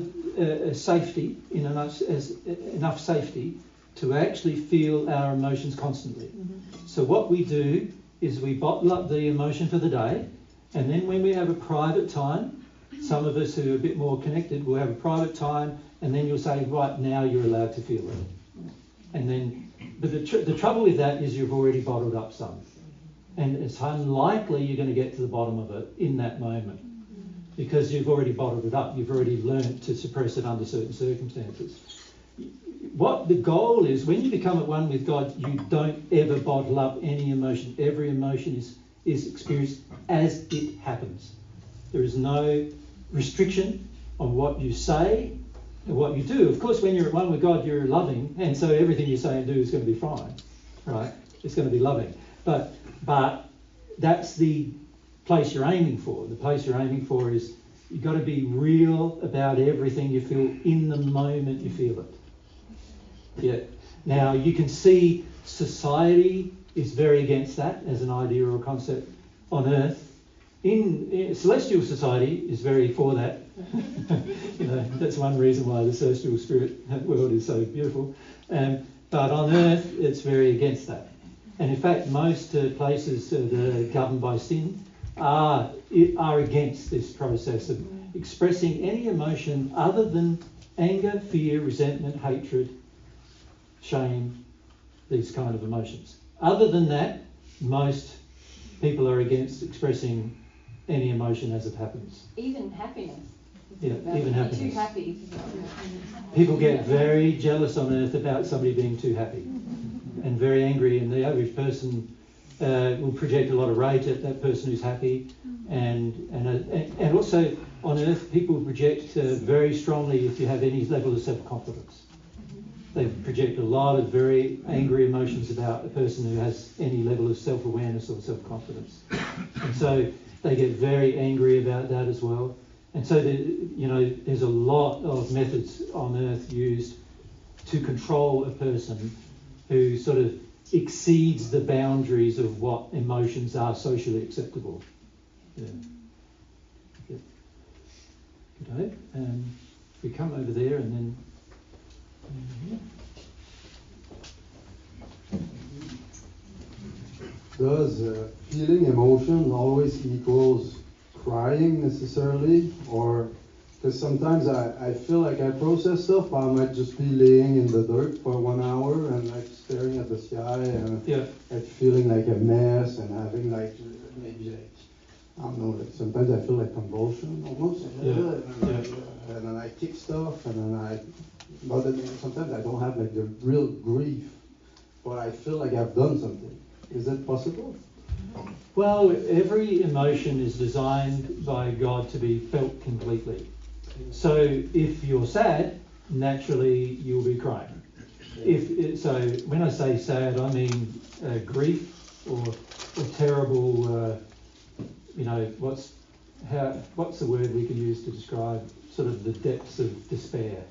safety, enough safety to actually feel our emotions constantly. Mm-hmm. So what we do is we bottle up the emotion for the day, and then when we have a private time, some of us who are a bit more connected will have a private time, and then you'll say, right, now you're allowed to feel it. And then, but the trouble with that is you've already bottled up some. And it's unlikely you're going to get to the bottom of it in that moment, because you've already bottled it up. You've already learned to suppress it under certain circumstances. What the goal is, when you become at one with God, you don't ever bottle up any emotion. Every emotion is experienced as it happens. There is no restriction on what you say and what you do. Of course, when you're at one with God, you're loving, and so everything you say and do is going to be fine, right? It's going to be loving. But that's the place you're aiming for. The place you're aiming for is you've got to be real about everything you feel in the moment you feel it. Yeah. Now, you can see society is very against that as an idea or a concept on earth. In celestial society is very for that. That's one reason why the celestial spirit world is so beautiful. But on earth, it's very against that. And in fact, most places that are governed by sin are against this process of expressing any emotion other than anger, fear, resentment, hatred, shame, these kind of emotions. Other than that, most people are against expressing any emotion as it happens.
Even happiness.
Yeah, even happiness.
Too happy.
People get very jealous on earth about somebody being too happy and very angry, and the average person will project a lot of rage at that person who's happy, and also on earth people project very strongly if you have any level of self-confidence. They project a lot of very angry emotions about a person who has any level of self-awareness or self-confidence. And so they get very angry about that as well. And so there's a lot of methods on earth used to control a person who sort of exceeds the boundaries of what emotions are socially acceptable. Yeah. Good. We come over there and then...
Does feeling emotion always equals crying necessarily? Or because sometimes I feel like I process stuff, but I might just be laying in the dirt for 1 hour and like staring at the sky and like feeling like a mess and having like maybe like, I don't know, like sometimes I feel like convulsion almost. And then I kick stuff and then sometimes I don't have like the real grief, but I feel like I've done something. Is that possible?
Well, every emotion is designed by God to be felt completely. So if you're sad, naturally you'll be crying. So when I say sad, I mean grief or terrible, what's the word we can use to describe sort of the depths of despair,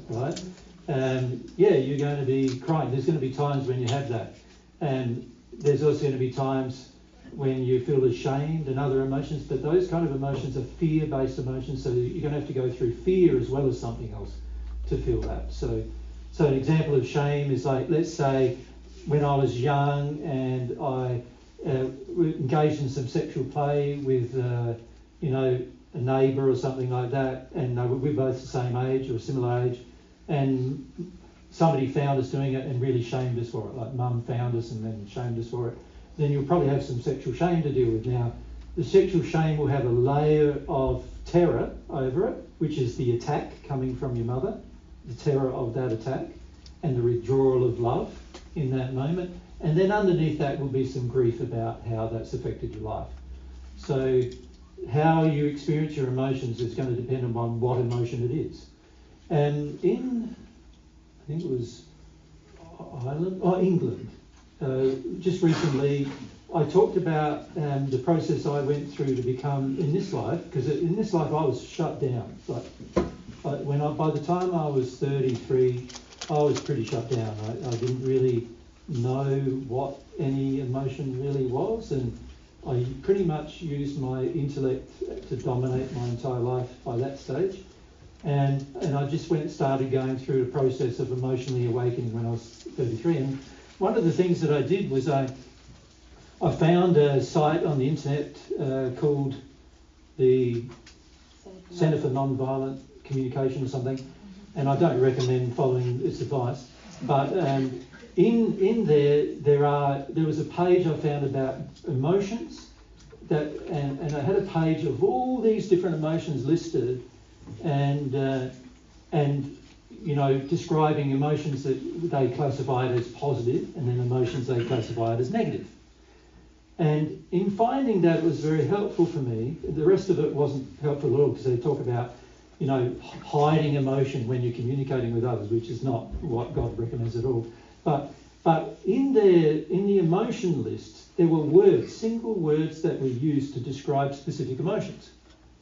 right? You're going to be crying. There's going to be times when you have that. And there's also going to be times when you feel ashamed and other emotions, but those kind of emotions are fear-based emotions, so you're going to have to go through fear as well as something else to feel that. So an example of shame is like, let's say when I was young and I engaged in some sexual play with, a neighbour or something like that, and we're both the same age or a similar age, and somebody found us doing it and really shamed us for it, like mum found us and then shamed us for it, then you'll probably have some sexual shame to deal with. Now, the sexual shame will have a layer of terror over it, which is the attack coming from your mother, the terror of that attack, and the withdrawal of love in that moment. And then underneath that will be some grief about how that's affected your life. So how you experience your emotions is going to depend upon what emotion it is. And in, I think it was England, just recently, I talked about the process I went through to become, in this life, because in this life I was shut down. By the time I was 33, I was pretty shut down. I didn't really know what any emotion really was, and I pretty much used my intellect to dominate my entire life by that stage. And I just started going through the process of emotionally awakening when I was 33. And one of the things that I did was I found a site on the internet called the Centre for Non-Violent Communication or something, and I don't recommend following its advice, but in there was a page I found about emotions, and I had a page of all these different emotions listed, and describing emotions that they classified as positive, and then emotions they classified as negative. And in finding that, it was very helpful for me. The rest of it wasn't helpful at all, because they talk about, hiding emotion when you're communicating with others, which is not what God recommends at all. But in the emotion list, there were words, single words that were used to describe specific emotions,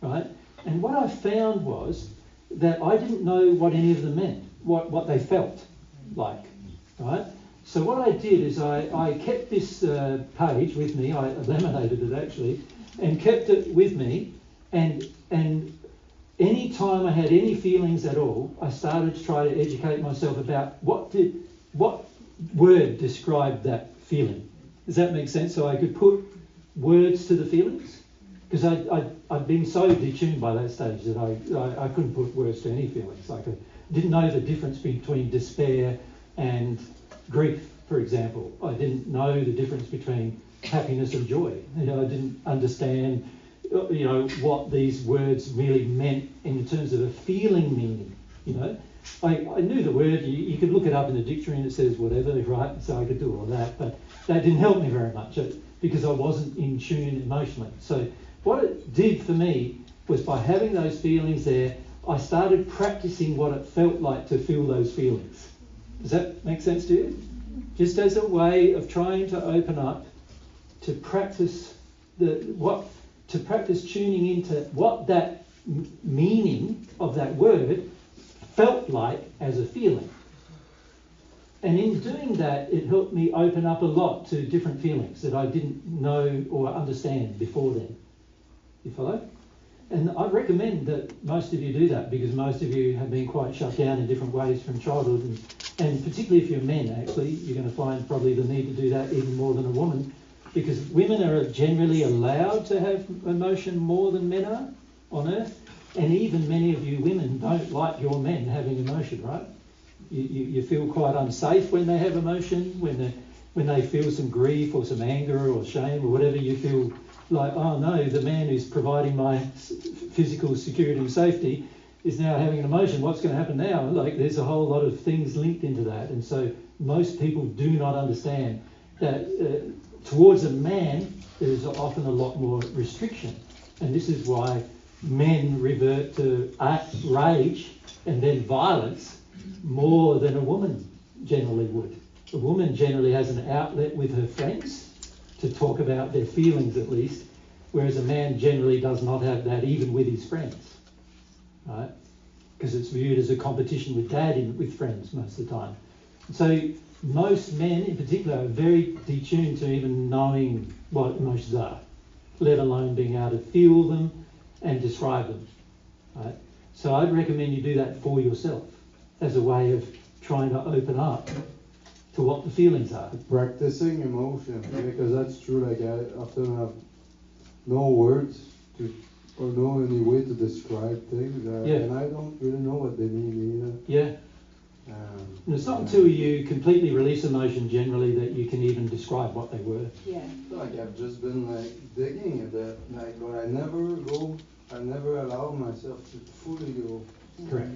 right? And what I found was that I didn't know what any of them meant, what they felt like, right? So what I did is I kept this page with me. I laminated it actually, and kept it with me. And any time I had any feelings at all, I started to try to educate myself about what word described that feeling. Does that make sense? So I could put words to the feelings, because I'd been so detuned by that stage that I couldn't put words to any feelings. I didn't know the difference between despair and grief, for example. I didn't know the difference between happiness and joy. I didn't understand, what these words really meant in terms of a feeling meaning. I knew the word. You could look it up in the dictionary and it says whatever, right? So I could do all that, but that didn't help me very much because I wasn't in tune emotionally. So what it did for me was, by having those feelings there, I started practicing what it felt like to feel those feelings. Does that make sense to you? Just as a way of trying to open up to practice tuning into what that meaning of that word felt like as a feeling. And in doing that, it helped me open up a lot to different feelings that I didn't know or understand before then. You follow? And I recommend that most of you do that, because most of you have been quite shut down in different ways from childhood, and particularly if you're men, actually, you're going to find probably the need to do that even more than a woman, because women are generally allowed to have emotion more than men are on earth, and even many of you women don't like your men having emotion, right? You feel quite unsafe when they have emotion, when they feel some grief or some anger or shame or whatever. You feel like, oh no, the man who's providing my physical security and safety is now having an emotion. What's going to happen now? Like, there's a whole lot of things linked into that. And so most people do not understand that towards a man, there's often a lot more restriction. And this is why men revert to rage and then violence more than a woman generally would. A woman generally has an outlet with her friends to talk about their feelings, at least, whereas a man generally does not have that even with his friends, right? Because it's viewed as a competition with dad with friends most of the time. So most men in particular are very detuned to even knowing what emotions are, let alone being able to feel them and describe them, right? So I'd recommend you do that for yourself as a way of trying to open up to what the feelings are.
Practicing emotion, because that's true. Like, I often have no words or no any way to describe things, and I don't really know what they mean either.
Yeah. And it's not until you completely release emotion generally that you can even describe what they were.
Yeah.
I feel like I've just been like digging a bit, like, but I never allow myself to fully go.
Correct.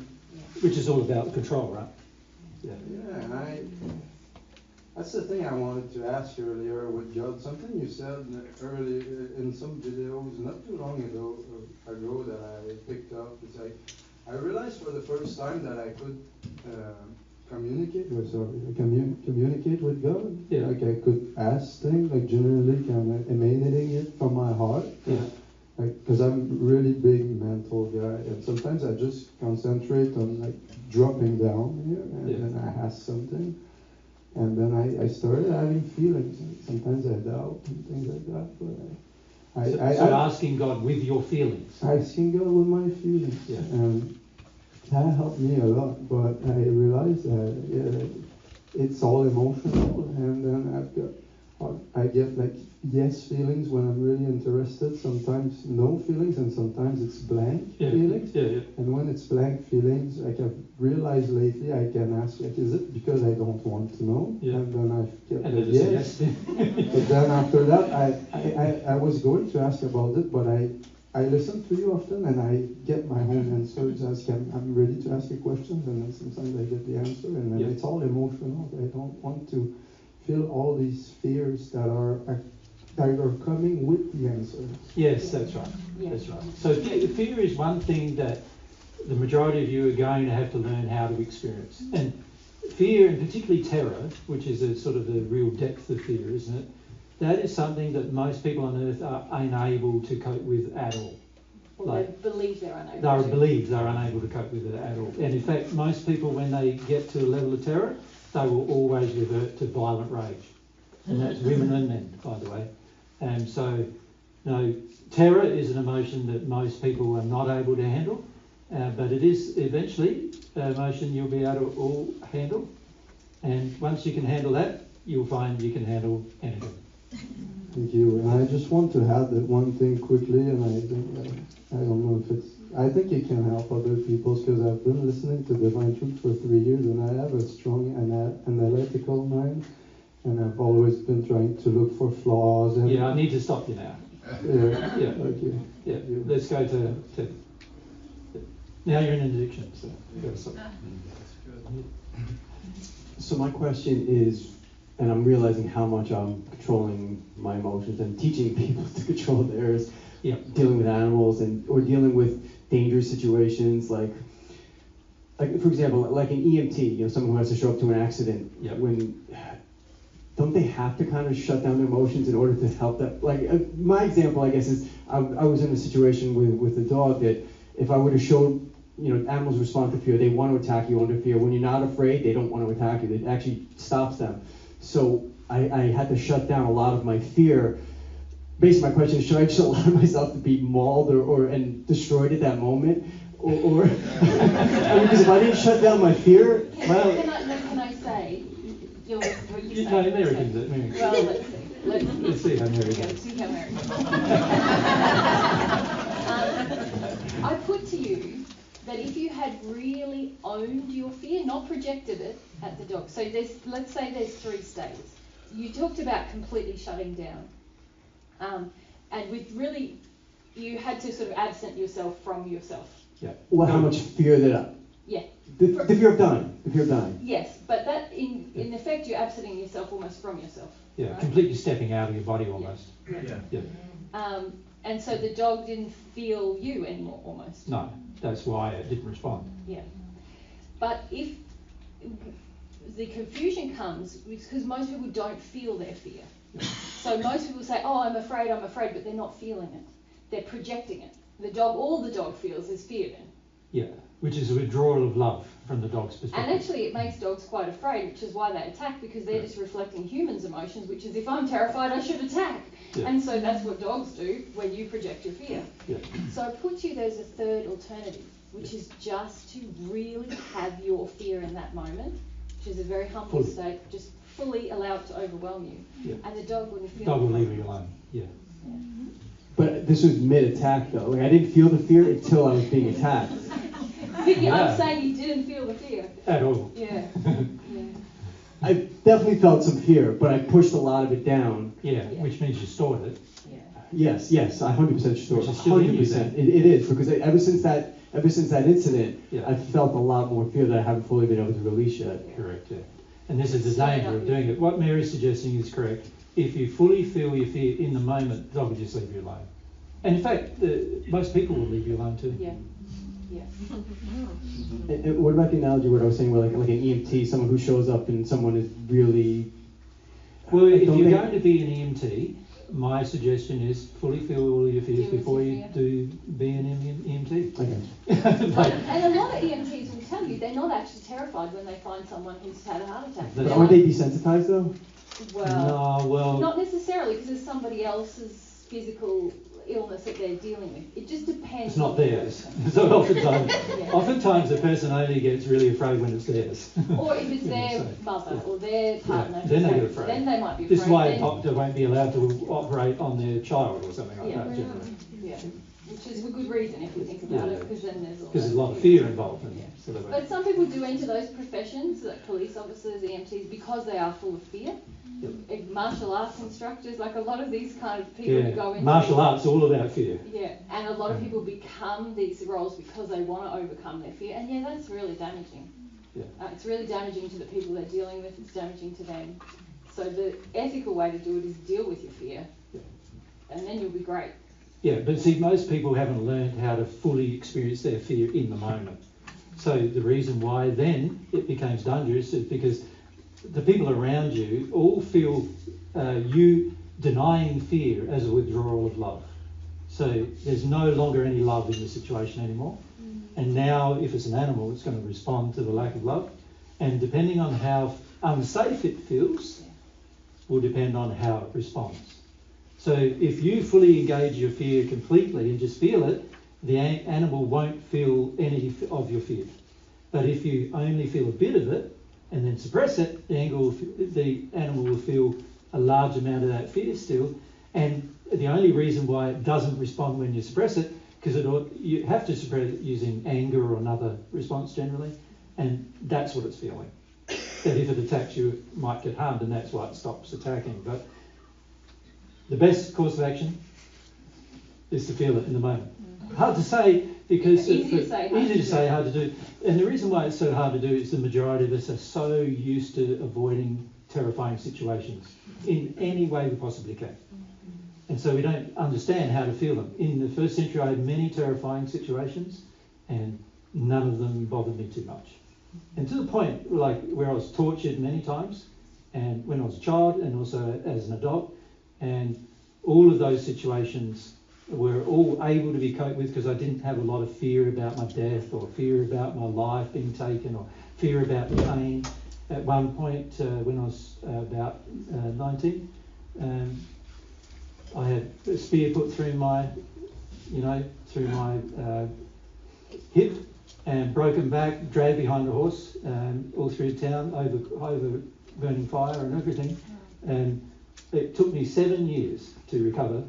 Which is all about control, right? Yeah.
Yeah, and that's the thing I wanted to ask earlier with God. Something you said earlier in some videos not too long ago that I picked up. It's like I realized for the first time that I could communicate with God.
Yeah.
Like I could ask things, like generally kind of emanating it from my heart.
Yeah.
Like, because I'm a really big mental guy, and sometimes I just concentrate on like dropping down here, and then I ask something, and then I started having feelings. Sometimes I doubt and things like that, but
So asking God with your feelings.
Asking God with my feelings, and that helped me a lot. But I realized that it's all emotional, and then I get like yes feelings when I'm really interested, sometimes no feelings, and sometimes it's blank feelings.
Yeah.
And when it's blank feelings, like I've realized lately, I can ask, like, is it because I don't want to know?
Yeah.
And then I get
And
the yes. But then after that, I was going to ask about it, but I listen to you often, and I get my own answers. I'm ready to ask you questions, and then sometimes I get the answer, and then it's all emotional. I don't want to feel all these fears that are coming with the answer.
Yes, that's right.
Yeah.
That's right. So fear is one thing that the majority of you are going to have to learn how to experience. And fear, and particularly terror, which is a sort of the real depth of fear, isn't it? That is something that most people on earth are unable to cope with at all.
Or they believe they're unable
they're unable to cope with it at all. And in fact, most people, when they get to a level of terror, they will always revert to violent rage. And that's women and men, by the way. And so, terror is an emotion that most people are not able to handle, but it is eventually an emotion you'll be able to all handle. And once you can handle that, you'll find you can handle anything.
Thank you. And I just want to add that one thing quickly, and I think, I don't know if I think it can help other people, because I've been listening to Divine Truth for 3 years, and I have a strong analytical mind, and I've always been trying to look for flaws. And
I need to stop you now.
Yeah. Okay.
Yeah. Let's go to now you're in addiction, so you've got to stop.
So my question is, and I'm realizing how much I'm controlling my emotions and teaching people to control theirs, dealing with animals or dealing with dangerous situations, like for example, like an EMT, someone who has to show up to an accident. When don't they have to kind of shut down their emotions in order to help that? Like my example, I guess, is I was in a situation with a dog that if I would have showed, animals respond to fear. They want to attack you under fear. When you're not afraid, they don't want to attack you. It actually stops them. So I had to shut down a lot of my fear. Basically, my question is, should I just allow myself to be mauled and destroyed at that moment? Or because if I didn't shut down my fear,
Can I say, what you say?
No, Americans.
Well,
let's see how Americans.
Let's see how Americans. I put to you that if you had really owned your fear, not projected it at the dog. So let's say there's 3 states. You talked about completely shutting down. And with really, you had to sort of absent yourself from yourself.
Yeah. Well, how much fear the fear of dying.
Yes, but that in effect you're absenting yourself almost from yourself.
Yeah,
right?
Completely stepping out of your body almost.
Yeah. And so the dog didn't feel you anymore almost.
No, that's why it didn't respond.
Yeah. But if the confusion comes because most people don't feel their fear. So most people say, oh, I'm afraid, but they're not feeling it. They're projecting it. All the dog feels is fear then.
Yeah, which is a withdrawal of love from the dog's perspective.
And actually it makes dogs quite afraid, which is why they attack, because they're just reflecting humans' emotions, which is if I'm terrified, I should attack. Yeah. And so that's what dogs do when you project your fear.
Yeah.
So I put you there's a third alternative, which is just to really have your fear in that moment, which is a very humble state, just fully allow it to overwhelm you. Yeah. And the dog wouldn't feel it.
Dog will leave you alone, yeah.
But this was mid-attack though. Like I didn't feel the fear until I was being attacked.
I'm saying you didn't feel the fear.
At all.
Yeah.
definitely felt some fear, but I pushed a lot of it down.
Yeah, which means you stored it.
Yes, I 100% sure.
Which is still in you
100%.
then.
It is, because ever since that incident,
Yeah.
I've felt a lot more fear that I haven't fully been able to release yet.
Correct, yeah. And this is the danger of doing it. What Mary's suggesting is correct. If you fully feel your fear in the moment, God will just leave you alone. And in fact, most people will leave you alone too.
Yeah.
And what about the analogy what I was saying, where like an EMT, someone who shows up and someone is really...
Well, if you're going to be an EMT, my suggestion is fully feel all your fears before you do be an EMT.
Okay.
And a lot of EMTs will tell you they're not actually terrified when they find someone who's had a heart attack.
But aren't they desensitized though?
Well, not necessarily, because there's somebody else's physical illness that they're dealing with. It just depends.
It's not theirs. So oftentimes the person only gets really afraid when it's theirs.
Or if it's their mother or their partner.
Then they get afraid.
Then they might be afraid.
This is why a doctor won't be allowed to operate on their child or something like that, generally.
Yeah, which is a good reason if you think about it, because then there's
a lot of fear involved.
But some people do enter those professions, like police officers, EMTs, because they are full of fear. Martial arts instructors, like a lot of these kind of people who go into
martial arts, all about fear.
Yeah, and a lot of people become these roles because they want to overcome their fear, and that's really damaging.
Yeah.
It's really damaging to the people they're dealing with. It's damaging to them. So the ethical way to do it is deal with your fear, and then you'll be great.
Yeah, but see, most people haven't learned how to fully experience their fear in the moment. So the reason why then it becomes dangerous is because the people around you all feel you denying fear as a withdrawal of love. So there's no longer any love in the situation anymore. And now, if it's an animal, it's going to respond to the lack of love. And depending on how unsafe it feels, will depend on how it responds. So if you fully engage your fear completely and just feel it, the animal won't feel any of your fear. But if you only feel a bit of it and then suppress it, the animal will feel a large amount of that fear still. And the only reason why it doesn't respond when you suppress it, because you have to suppress it using anger or another response generally, and that's what it's feeling. That if it attacks you, it might get harmed, and that's why it stops attacking. But the best course of action is to feel it in the moment. Hard to say, because
easy to say,
hard to do. And the reason why it's so hard to do is the majority of us are so used to avoiding terrifying situations in any way we possibly can. And so we don't understand how to feel them. In the first century, I had many terrifying situations, and none of them bothered me too much. And to the point like where I was tortured many times, and when I was a child and also as an adult, and all of those situations were all able to be coped with because I didn't have a lot of fear about my death or fear about my life being taken or fear about the pain. At one point when I was about 19, I had a spear put through my hip and broken back, dragged behind the horse all through town over burning fire and everything. And it took me 7 years to recover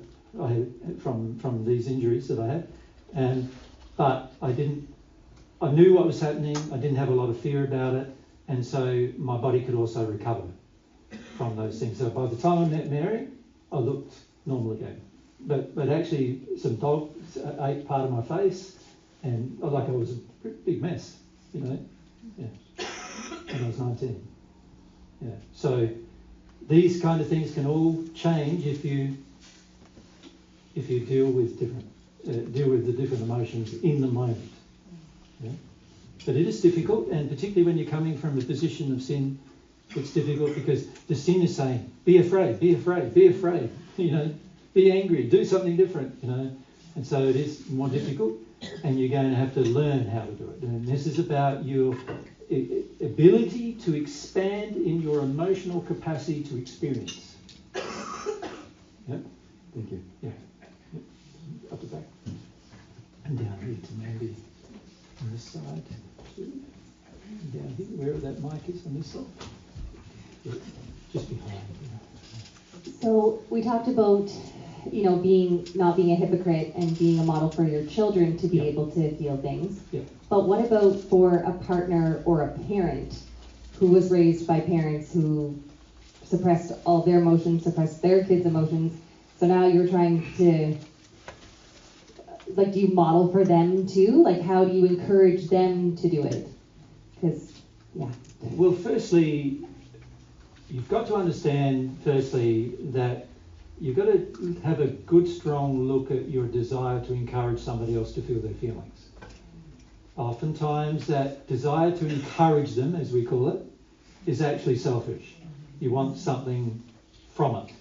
from these injuries that I had. But I knew what was happening. I didn't have a lot of fear about it. And so my body could also recover from those things. So by the time I met Mary, I looked normal again. But actually some dogs ate part of my face, and I was a big mess, when I was 19. Yeah. So these kind of things can all change if you deal with the different emotions in the moment. Yeah? But it is difficult, and particularly when you're coming from a position of sin, it's difficult because the sin is saying, be afraid, be afraid, be afraid, be angry, do something different, And so it is more difficult, and you're going to have to learn how to do it. And this is about your ability to expand in your emotional capacity to experience. Yeah?
Thank you.
Yeah. Up the back. And down here to maybe on this side. And down here, wherever that mic is on this side. Yeah, just behind.
So we talked about, not being a hypocrite and being a model for your children to be able to feel things.
Yeah.
But what about for a partner or a parent who was raised by parents who suppressed all their emotions, suppressed their kids' emotions. So now you're trying to, like, do you model for them too? Like, how do you encourage them to do it? Because, yeah.
Well, firstly, you've got to understand, firstly, that you've got to have a good, strong look at your desire to encourage somebody else to feel their feelings. Oftentimes, that desire to encourage them, as we call it, is actually selfish. You want something from it,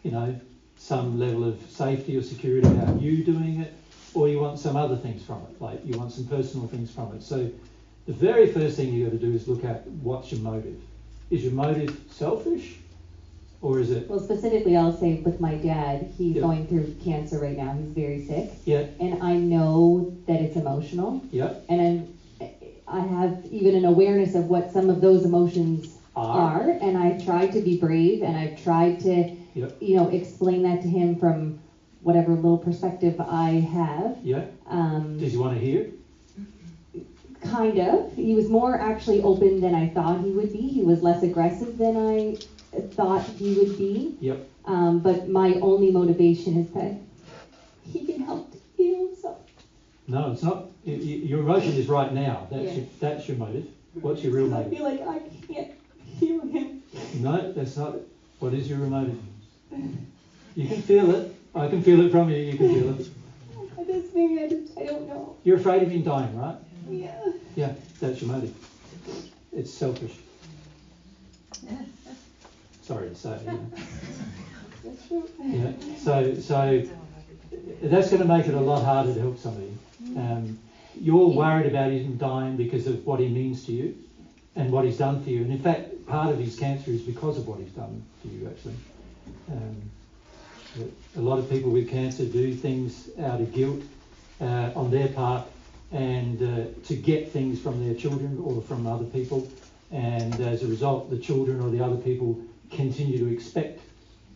you know, some level of safety or security about you doing it, or you want some other things from it, like you want some personal things from it. So the very first thing you've got to do is look at what's your motive. Is your motive selfish, or is it...
Well, specifically, I'll say with my dad, he's
Yep.
going through cancer right now. He's very sick.
Yeah.
And I know that it's emotional.
Yeah.
And I have even an awareness of what some of those emotions are, and I've tried to be brave, and I've tried to,
Yep.
you know, explain that to him from whatever little perspective I have.
Yeah. Does he want to hear?
Kind of. He was more actually open than I thought he would be. He was less aggressive than I thought he would be.
Yep.
But my only motivation is that he can help to heal himself.
No, it's not. Your emotion is right now. That's your motive. What's your real
I
motive?
feel like I can't heal him.
No, that's not it. What is your real motive? You can feel it. I can feel it from you. You can feel it.
I just maybe I don't know.
You're afraid of him dying, right?
Yeah.
Yeah, that's your motive. It's selfish. Sorry to say it.
That's true.
Yeah. So that's going to make it a lot harder to help somebody. You're worried about him dying because of what he means to you and what he's done for you. And in fact, part of his cancer is because of what he's done to you, actually. A lot of people with cancer do things out of guilt on their part and to get things from their children or from other people. And as a result, the children or the other people continue to expect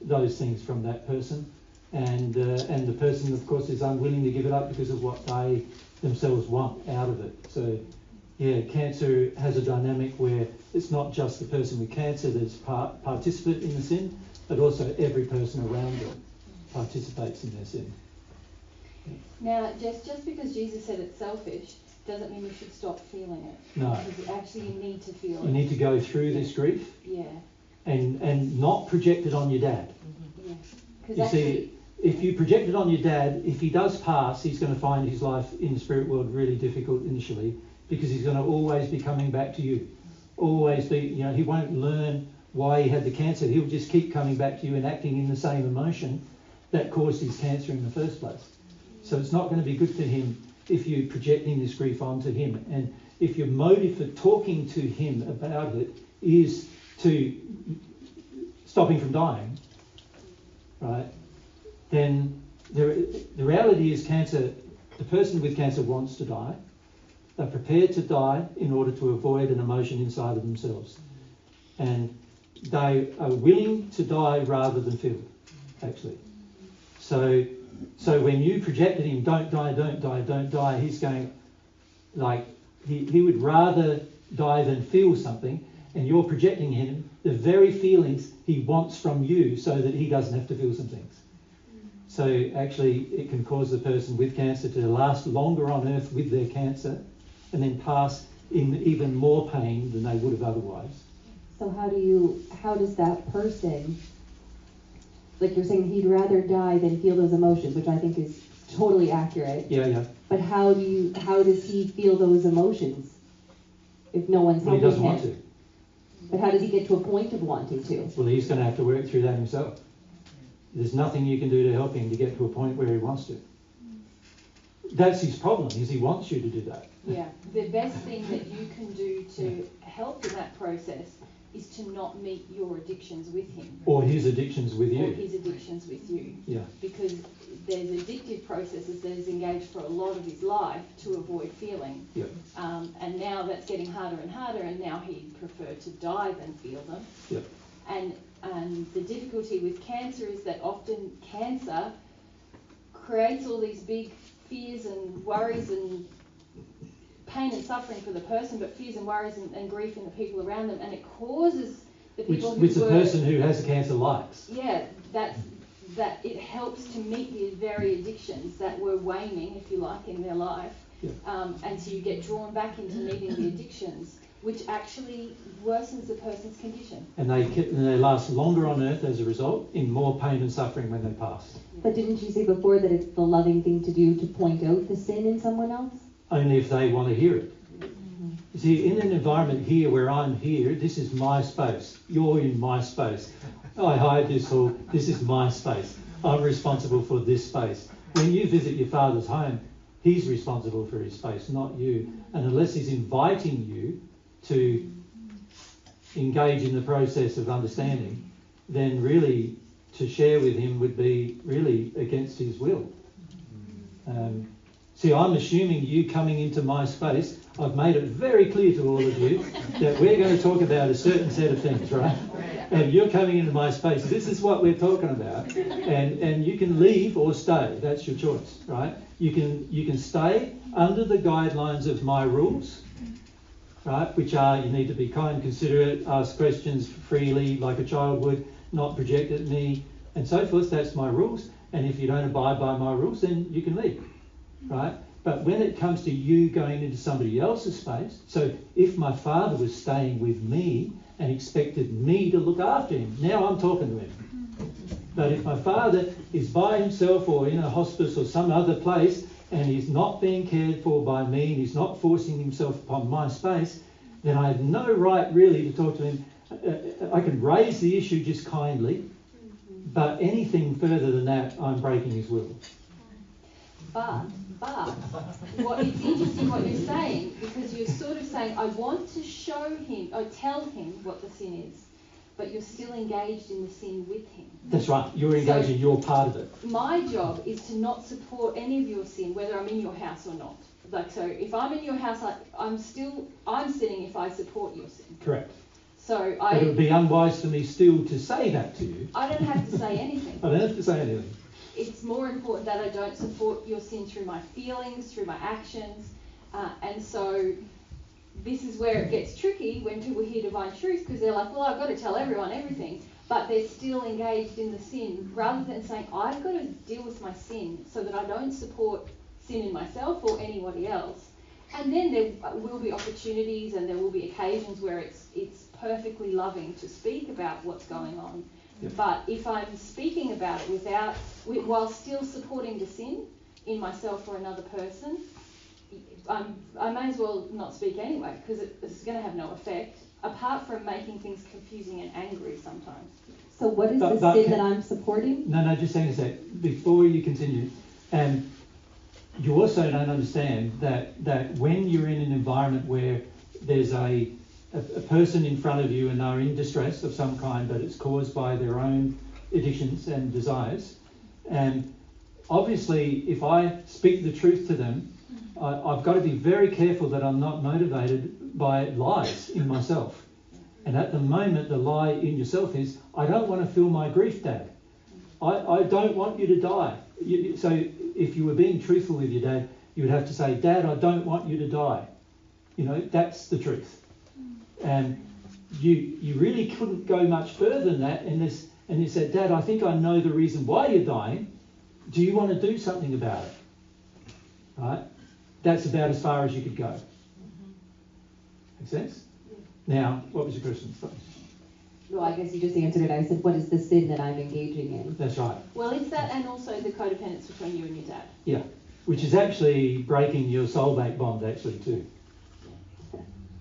those things from that person. And the person, of course, is unwilling to give it up because of what they themselves want out of it. So, yeah, cancer has a dynamic where it's not just the person with cancer that's participant in the sin, but also every person around them participates in their sin.
Now, just because Jesus said it's selfish doesn't mean you should stop feeling it.
No.
Because actually you need to feel it.
You need to go through this grief.
Yeah.
And not project it on your dad.
Yeah.
You see, if you project it on your dad, if he does pass, he's going to find his life in the spirit world really difficult initially because he's going to always be coming back to you. Always be, you know, he won't learn why he had the cancer. He'll just keep coming back to you and acting in the same emotion that caused his cancer in the first place. So it's not going to be good for him if you're projecting this grief onto him. And if your motive for talking to him about it is to stop him from dying, right, then the reality is cancer, the person with cancer wants to die. They're prepared to die in order to avoid an emotion inside of themselves. And they are willing to die rather than feel it, actually. So when you projected him, don't die, don't die, don't die, he's going, like, he would rather die than feel something, and you're projecting him the very feelings he wants from you so that he doesn't have to feel some things. So actually it can cause the person with cancer to last longer on earth with their cancer and then pass in even more pain than they would have otherwise.
So how does that person, like you're saying, he'd rather die than feel those emotions, which I think is totally accurate.
Yeah.
But how does he feel those emotions if no one's
Well, he
helping
doesn't want
him?
to.
But how does he get to a point of wanting to?
Well, he's going to have to work through that himself. There's nothing you can do to help him to get to a point where he wants to. That's his problem, is he wants you to do that.
Yeah. The best thing that you can do to help in that process is to not meet your addictions with him.
Or his addictions with you.
Or his addictions with you.
Yeah.
Because there's addictive processes that he's engaged for a lot of his life to avoid feeling.
Yep.
And now that's getting harder and harder, and now he'd prefer to die than feel them.
Yep.
And the difficulty with cancer is that often cancer creates all these big fears and worries and pain and suffering for the person, but fears and worries and grief in the people around them, and it causes The people
which
who
the person who has a cancer likes.
Yeah, that it helps to meet the very addictions that were waning, if you like, in their life.
Yeah.
And so you get drawn back into meeting the addictions, which actually worsens the person's condition.
And they last longer on earth as a result, in more pain and suffering when they pass.
But didn't you say before that it's the loving thing to do to point out the sin in someone else?
Only if they want to hear it. You see, in an environment here where I'm here, this is my space. You're in my space. I hired this hall. This is my space. I'm responsible for this space. When you visit your father's home, he's responsible for his space, not you. And unless he's inviting you to engage in the process of understanding, then really to share with him would be really against his will. See, I'm assuming you coming into my space, I've made it very clear to all of you that we're going to talk about a certain set of things, right? And you're coming into my space. This is what we're talking about. And you can leave or stay. That's your choice, right? You can stay under the guidelines of my rules, right? Which are you need to be kind, considerate, ask questions freely like a child would, not project at me, and so forth. That's my rules. And if you don't abide by my rules, then you can leave, right? But when it comes to you going into somebody else's space, so if my father was staying with me and expected me to look after him, now I'm talking to him. But if my father is by himself or in a hospice or some other place and he's not being cared for by me and he's not forcing himself upon my space, then I have no right really to talk to him. I can raise the issue just kindly, but anything further than that, I'm breaking his will.
But it's interesting what you're saying, because you're sort of saying, I want to show him, or tell him what the sin is, but you're still engaged in the sin with him.
That's right. You're engaged in your part of it.
My job is to not support any of your sin, whether I'm in your house or not. Like, so if I'm in your house, I'm sinning if I support your sin.
Correct.
So
but it would be unwise for me still to say that to you.
I don't have to say anything.
I don't have to say anything.
It's more important that I don't support your sin through my feelings, through my actions. And so this is where it gets tricky when people hear divine truth, because they're like, well, I've got to tell everyone everything. But they're still engaged in the sin, rather than saying, I've got to deal with my sin so that I don't support sin in myself or anybody else. And then there will be opportunities and there will be occasions where it's perfectly loving to speak about what's going on. Yep. But if I'm speaking about it while still supporting the sin in myself or another person, I may as well not speak anyway, because it's going to have no effect, apart from making things confusing and angry sometimes.
So what is the sin that I'm supporting?
No, just hang a sec. Before you continue, you also don't understand that when you're in an environment where there's a person in front of you and they're in distress of some kind, but it's caused by their own addictions and desires, and obviously if I speak the truth to them, I've got to be very careful that I'm not motivated by lies in myself. And at the moment, the lie in yourself is, I don't want to feel my grief, Dad. I don't want you to die. So if you were being truthful with your dad, you would have to say, Dad, I don't want you to die. You know, that's the truth. And you really couldn't go much further than that. And you said, Dad, I think I know the reason why you're dying. Do you want to do something about it? Right? That's about as far as you could go. Make sense? Yeah. Now, what was your question?
Well, I guess you just answered it. I said, what is the sin that I'm engaging in?
That's right.
Well, it's that, and also the codependence between you and your dad.
Yeah, which is actually breaking your soulmate bond, actually, too.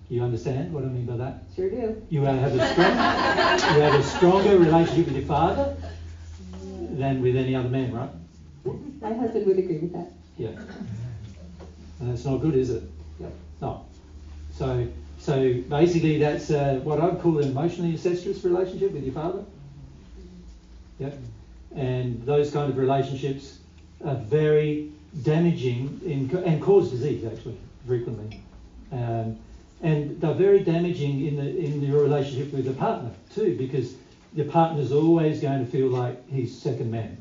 You understand what I mean by that?
Sure do.
You have a stronger relationship with your father than with any other man, right?
My husband would agree with that.
Yeah. And that's not good, is it?
Yep.
No. So basically that's what I'd call an emotionally incestuous relationship with your father. Yeah. And those kind of relationships are very damaging and cause disease, actually, frequently. And they're very damaging in your relationship with the partner too, because the partner's always going to feel like he's second man.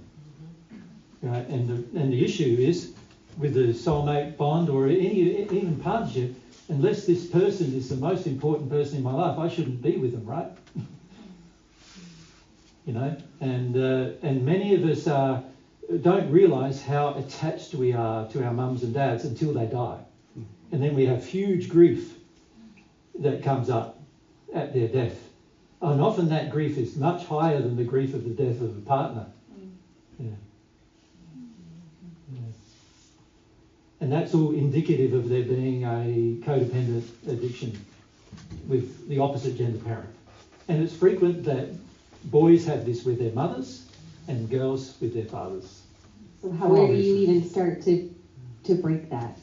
Right? And the issue is with the soulmate bond or even partnership, unless this person is the most important person in my life, I shouldn't be with them, right? you know, and many of us don't realise how attached we are to our mums and dads until they die. And then we have huge grief that comes up at their death. And often that grief is much higher than the grief of the death of a partner. Yeah. Yeah. And that's all indicative of there being a codependent addiction with the opposite gender parent. And it's frequent that boys have this with their mothers and girls with their fathers.
So where do you even start to break that?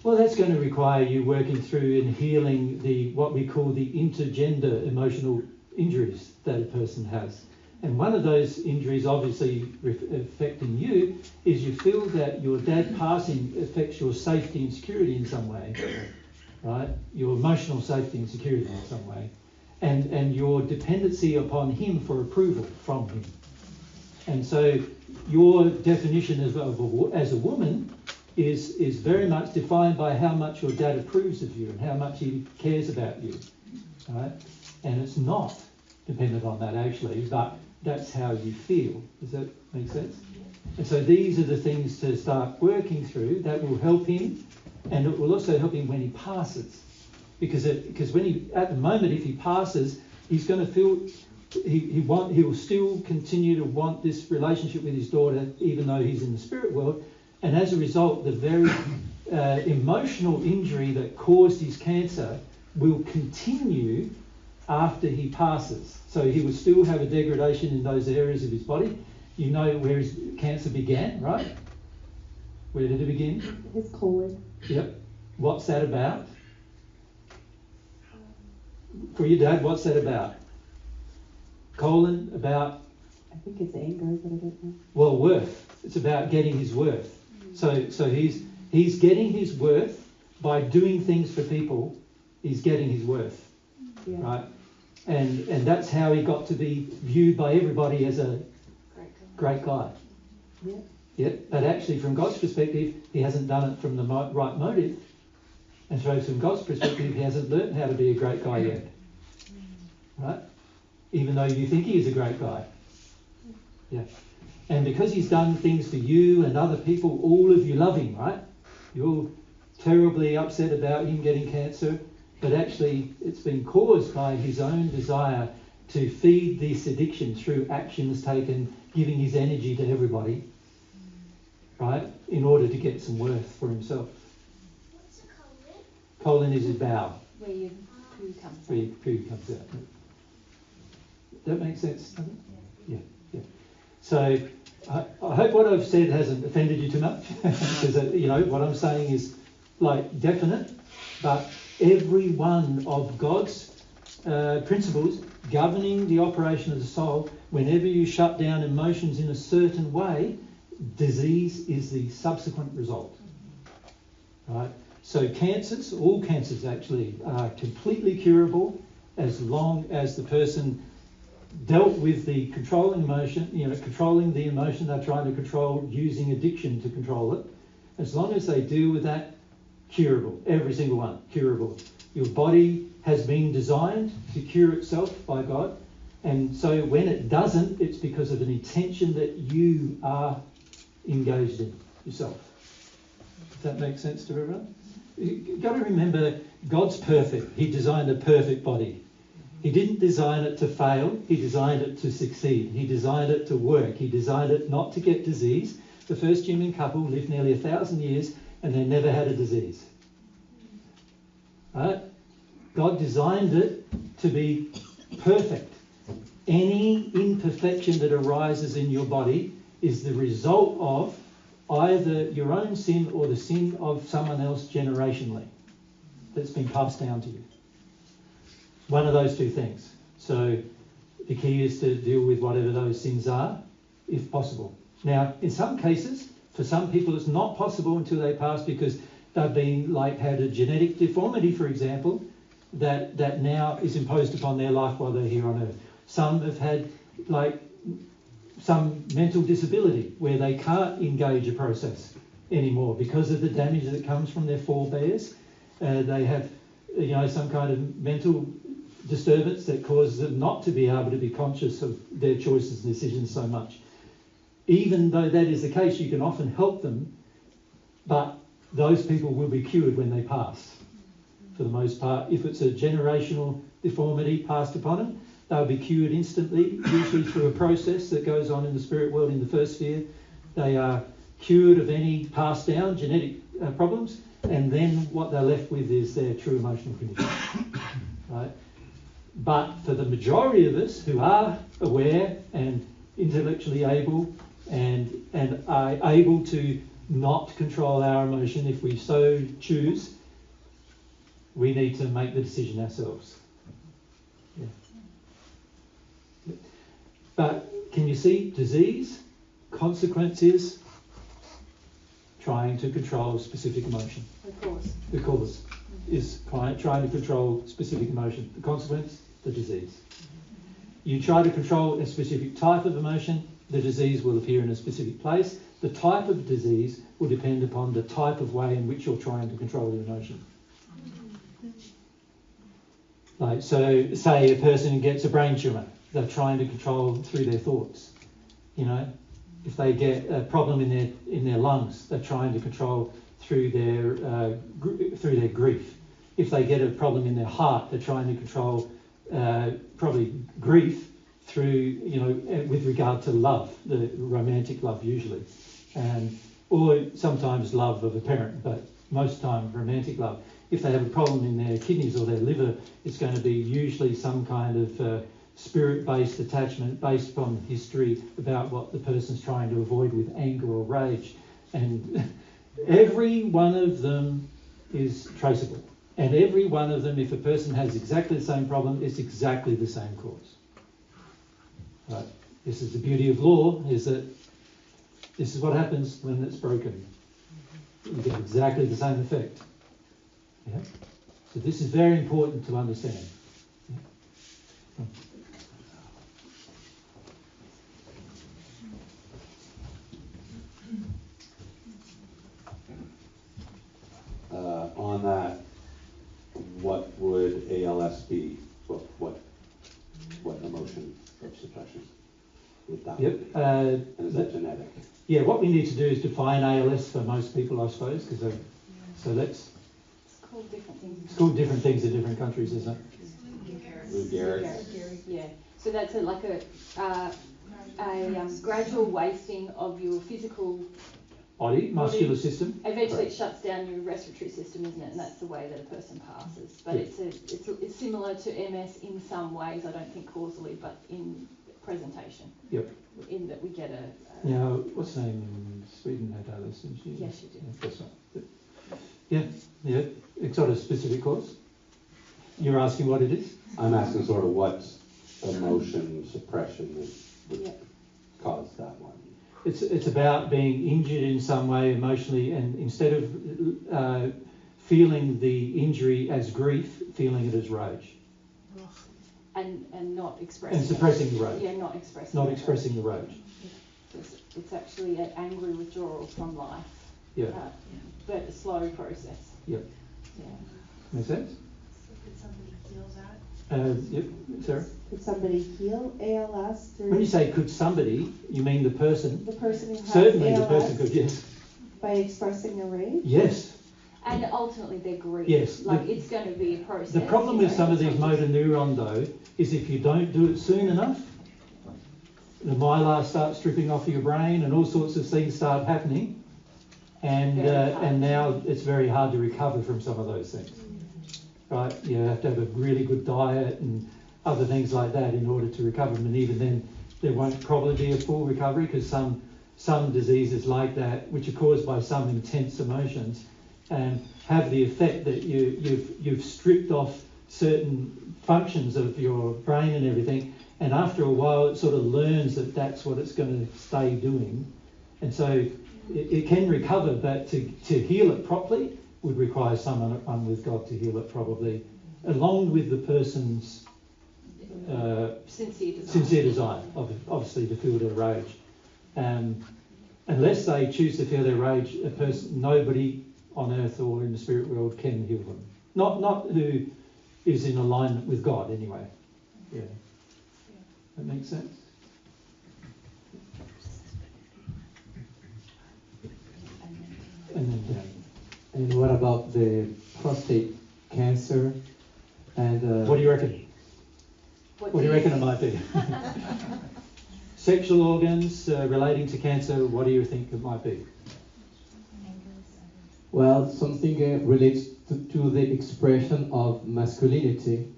Well, that's going to require you working through and healing what we call the intergender emotional injuries that a person has. And one of those injuries, obviously affecting you, is you feel that your dad passing affects your safety and security in some way, right? Your emotional safety and security in some way. And your dependency upon him for approval from him. And so your definition as a woman is very much defined by how much your dad approves of you and how much he cares about you, right? And it's not dependent on that actually, but that's how you feel. Does that make sense? And so these are the things to start working through that will help him, and it will also help him when he passes. Because when at the moment, if he passes, he's going to feel he will still continue to want this relationship with his daughter, even though he's in the spirit world. And as a result, the very emotional injury that caused his cancer will continue after he passes. So he will still have a degradation in those areas of his body. You know where his cancer began, right? Where did it begin?
His colon.
Yep. What's that about? For your dad, what's that about? Colon, about?
I think it's anger, but I don't know.
Well, worth. It's about getting his worth. So he's getting his worth by doing things for people. He's getting his worth, right? And that's how he got to be viewed by everybody as a great guy.
Yeah.
Yep. But actually, from God's perspective, he hasn't done it from the right motive. And so from God's perspective, he hasn't learned how to be a great guy yet. Right? Even though you think he is a great guy. Yeah. And because he's done things for you and other people, all of you love him, right? You're all terribly upset about him getting cancer, but actually it's been caused by his own desire to feed this addiction through actions taken, giving his energy to everybody, right? In order to get some worth for himself.
What's a colon?
Colon is his bowel.
Where your poo comes out.
Where your poo comes out. That makes sense, doesn't it? Yeah. So I hope what I've said hasn't offended you too much, because what I'm saying is like definite, but every one of God's principles governing the operation of the soul, whenever you shut down emotions in a certain way, disease is the subsequent result. Right? So cancers, all cancers actually, are completely curable as long as the person dealt with the controlling emotion, controlling the emotion they're trying to control, using addiction to control it. As long as they deal with that, curable. Every single one, curable. Your body has been designed to cure itself by God. And so when it doesn't, it's because of an intention that you are engaged in yourself. Does that make sense to everyone? You've got to remember, God's perfect. He designed a perfect body. He didn't design it to fail. He designed it to succeed. He designed it to work. He designed it not to get disease. The first human couple lived nearly 1,000 years and they never had a disease. Right? God designed it to be perfect. Any imperfection that arises in your body is the result of either your own sin or the sin of someone else generationally that's been passed down to you. One of those two things. So the key is to deal with whatever those sins are, if possible. Now, in some cases, for some people it's not possible until they pass because they've been had a genetic deformity, for example, that now is imposed upon their life while they're here on earth. Some have had some mental disability where they can't engage a process anymore because of the damage that comes from their forebears. They have some kind of mental disturbance that causes them not to be able to be conscious of their choices and decisions so much. Even though that is the case, you can often help them, but those people will be cured when they pass. For the most part, if it's a generational deformity passed upon them, they'll be cured instantly, usually through a process that goes on in the spirit world in the first sphere. They are cured of any passed down genetic problems, and then what they're left with is their true emotional condition. Right? But for the majority of us who are aware and intellectually able and are able to not control our emotion if we so choose, we need to make the decision ourselves. Yeah. But can you see disease? Consequence is trying to control specific emotion. The cause is trying to control specific emotion. The consequence, the disease. You try to control a specific type of emotion, the disease will appear in a specific place. The type of disease will depend upon the type of way in which you're trying to control the emotion. Like, so say a person gets a brain tumour, they're trying to control through their thoughts. You know, if they get a problem in their lungs, they're trying to control through their grief. If they get a problem in their heart, they're trying to control probably grief through, you know, with regard to love, the romantic love usually, or sometimes love of a parent, but most time romantic love. If they have a problem in their kidneys or their liver, it's going to be usually some kind of spirit-based attachment based upon history about what the person's trying to avoid with anger or rage. And every one of them is traceable. And every one of them, if a person has exactly the same problem, it's exactly the same cause. Right? This is the beauty of law, is that this is what happens when it's broken. You get exactly the same effect. Yeah? So this is very important to understand. Yeah?
On that, what would ALS be? What emotion of suppression would that be? And is that genetic?
Yeah, what we need to do is define ALS for most people, I suppose, because so let's.
It's called different things.
It's called different things in different countries, isn't it?
Lou Gehrig's.
Yeah. So that's a gradual wasting of your physical
body, muscular system.
Eventually it shuts down your respiratory system, isn't it? And that's the way that a person passes. But it's similar to MS in some ways, I don't think causally, but in presentation.
Yep.
In that we get
Now, what's her name in Sweden had ALS, didn't she?
Yes, she did.
Yeah, that's right. Yeah. It's got a specific cause. You're asking what it is?
I'm asking sort of what emotion suppression would cause that one.
It's about being injured in some way emotionally, and instead of feeling the injury as grief, feeling it as rage.
And not expressing.
And suppressing the rage.
Yeah, not expressing.
Not expressing the rage.
It's actually an angry withdrawal from life.
Yeah.
But a slow process.
Yep.
Yeah.
Make sense?
So could somebody heal that?
Yep, Sarah?
Could somebody heal ALS through...
When you say could somebody, you mean the person?
The person who has
Certainly
ALS
the person could, yes.
By expressing their rage?
Yes.
And ultimately their grief.
Yes.
It's going to be a process.
The problem with some of these motor neuron, though, is if you don't do it soon enough, the mylar starts stripping off your brain and all sorts of things start happening, and now it's very hard to recover from some of those things. Right? You have to have a really good diet and other things like that in order to recover them, and even then there won't probably be a full recovery, because some diseases like that, which are caused by some intense emotions, have the effect that you've stripped off certain functions of your brain and everything, and after a while it sort of learns that that's what it's going to stay doing, and so it can recover, but to heal it properly would require someone with God to heal it probably, along with the person's sincere desire, obviously, to feel their rage. Unless they choose to feel their rage, nobody on earth or in the spirit world can heal them. Not who, is in alignment with God anyway. Yeah. That makes sense? And then down.
And what about the prostate cancer? And
what do you reckon? What do you reckon it might be? Sexual organs relating to cancer, what do you think it might be?
Well, something relates to the expression of masculinity.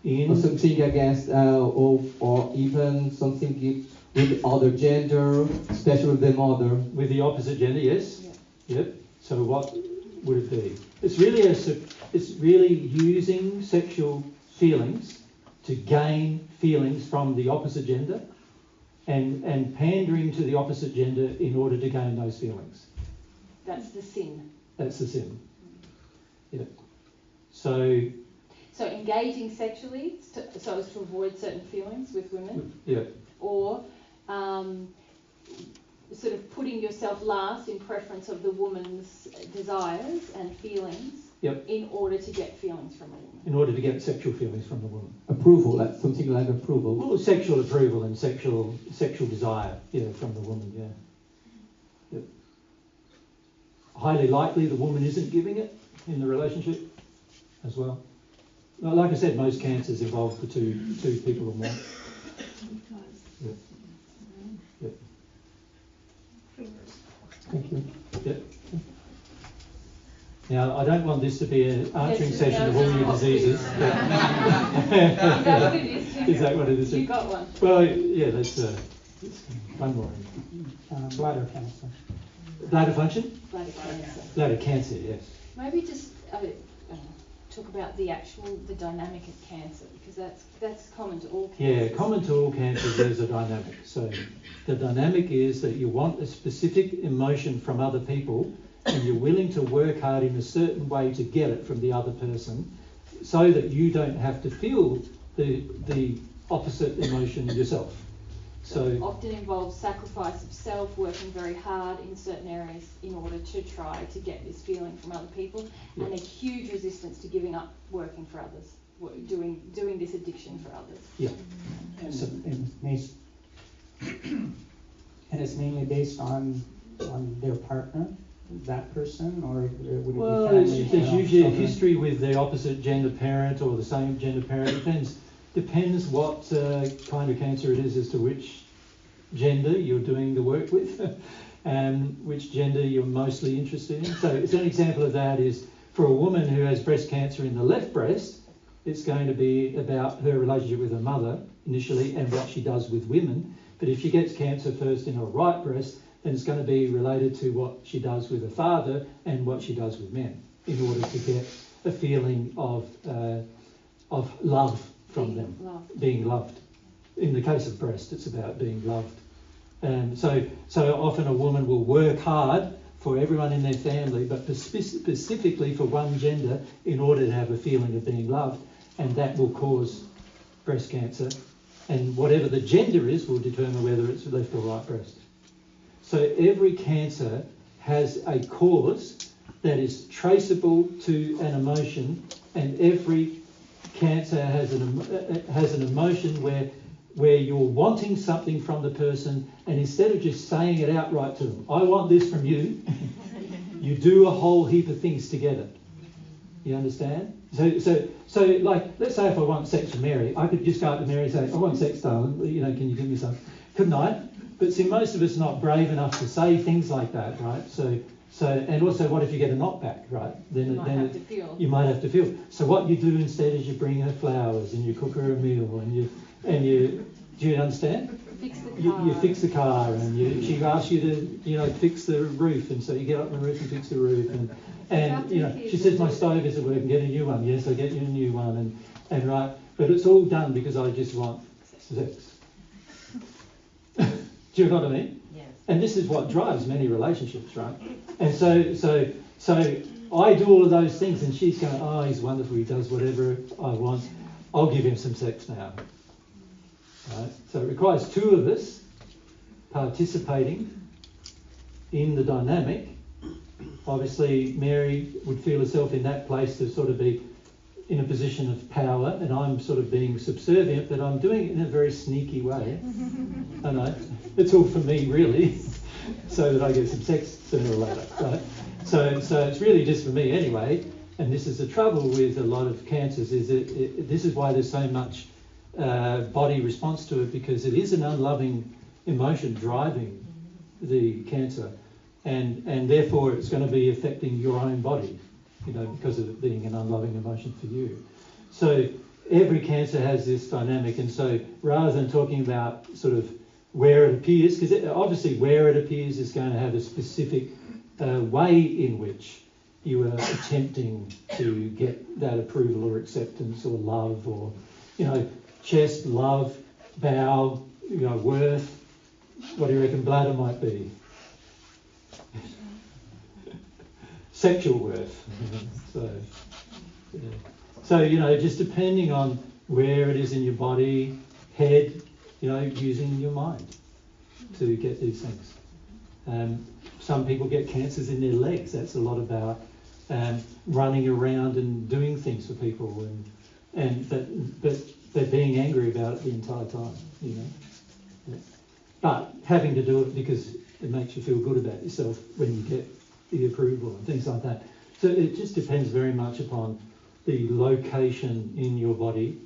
Or something against, or even something with other gender, especially with the mother.
With the opposite gender, yes. Yeah. Yep. So what would it be? It's really using sexual feelings to gain feelings from the opposite gender, and pandering to the opposite gender in order to gain those feelings.
That's the sin.
That's the sin. Yeah. So
engaging sexually so as to avoid certain feelings with women.
Yeah.
Or sort of putting yourself last in preference of the woman's desires and feelings.
Yep.
In order to get feelings from a woman.
In order to get sexual feelings from a woman.
Approval, that's something like approval.
Well, sexual approval and sexual desire, from the woman, yeah. Yep. Highly likely the woman isn't giving it in the relationship as well. Like I said, most cancers involve the two people or more. Yep. Yep.
Thank you.
Yep. Now, I don't want this to be an answering session of all your diseases.
Is that what it is?
Is that what it is?
You got one.
Well, yeah, that's one more.
Bladder cancer.
Bladder function?
Bladder cancer.
Bladder cancer, yes.
Maybe just talk about the dynamic of cancer, because that's common to all cancers.
Yeah, common to all cancers, there's a dynamic. So the dynamic is that you want a specific emotion from other people, and you're willing to work hard in a certain way to get it from the other person, so that you don't have to feel the opposite emotion yourself. So
often involves sacrifice of self, working very hard in certain areas in order to try to get this feeling from other people, and a huge resistance to giving up working for others, doing this addiction for others.
Yeah.
And it's mainly based on their partner, that person, or would it be
well,
family?
There's usually a history with the opposite gender parent or the same gender parent. Depends what kind of cancer it is as to which gender you're doing the work with and which gender you're mostly interested in. So an example of that is for a woman who has breast cancer in the left breast, it's going to be about her relationship with her mother initially and what she does with women. But if she gets cancer first in her right breast, then it's going to be related to what she does with her father and what she does with men in order to get a feeling of love from them, being loved. In the case of breast, it's about being loved. So often a woman will work hard for everyone in their family, but specifically for one gender in order to have a feeling of being loved, and that will cause breast cancer. And whatever the gender is will determine whether it's left or right breast. So every cancer has a cause that is traceable to an emotion, and every cancer has an emotion where you're wanting something from the person, and instead of just saying it outright to them, I want this from you, you do a whole heap of things together. You understand? So like, let's say if I want sex from Mary, I could just go up to Mary and say, I want sex, darling, can you give me some? Couldn't I? But see, most of us are not brave enough to say things like that, right? So, and also, what if you get a knockback, right? Then you might have to feel. So what you do instead is you bring her flowers and you cook her a meal and you do you understand?
Fix the car.
You fix the car and she asks you to fix the roof, and so you get up on the roof and fix the roof and she says my stove isn't working, get a new one. Yes, I get you a new one and right, but it's all done because I just want sex. Do you know what I mean?
Yes.
And this is what drives many relationships, right? And so I do all of those things, and she's going, oh, he's wonderful, he does whatever I want. I'll give him some sex now. Right? So it requires two of us participating in the dynamic. Obviously, Mary would feel herself in that place to sort of be in a position of power, and I'm sort of being subservient, but I'm doing it in a very sneaky way. I know, it's all for me really, so that I get some sex sooner or later, right? So it's really just for me anyway, and this is the trouble with a lot of cancers, is this is why there's so much body response to it, because it is an unloving emotion driving the cancer, and therefore it's going to be affecting your own body, because of it being an unloving emotion for you. So every cancer has this dynamic, and so rather than talking about sort of where it appears, because obviously where it appears is going to have a specific way in which you are attempting to get that approval or acceptance or love, or chest, love, bowel, worth. What do you reckon bladder might be? Sexual worth. So just depending on where it is in your body, head, using your mind to get these things. Some people get cancers in their legs. That's a lot about running around and doing things for people, but they're being angry about it the entire time. But having to do it because it makes you feel good about yourself when you get the approval and things like that. So it just depends very much upon the location in your body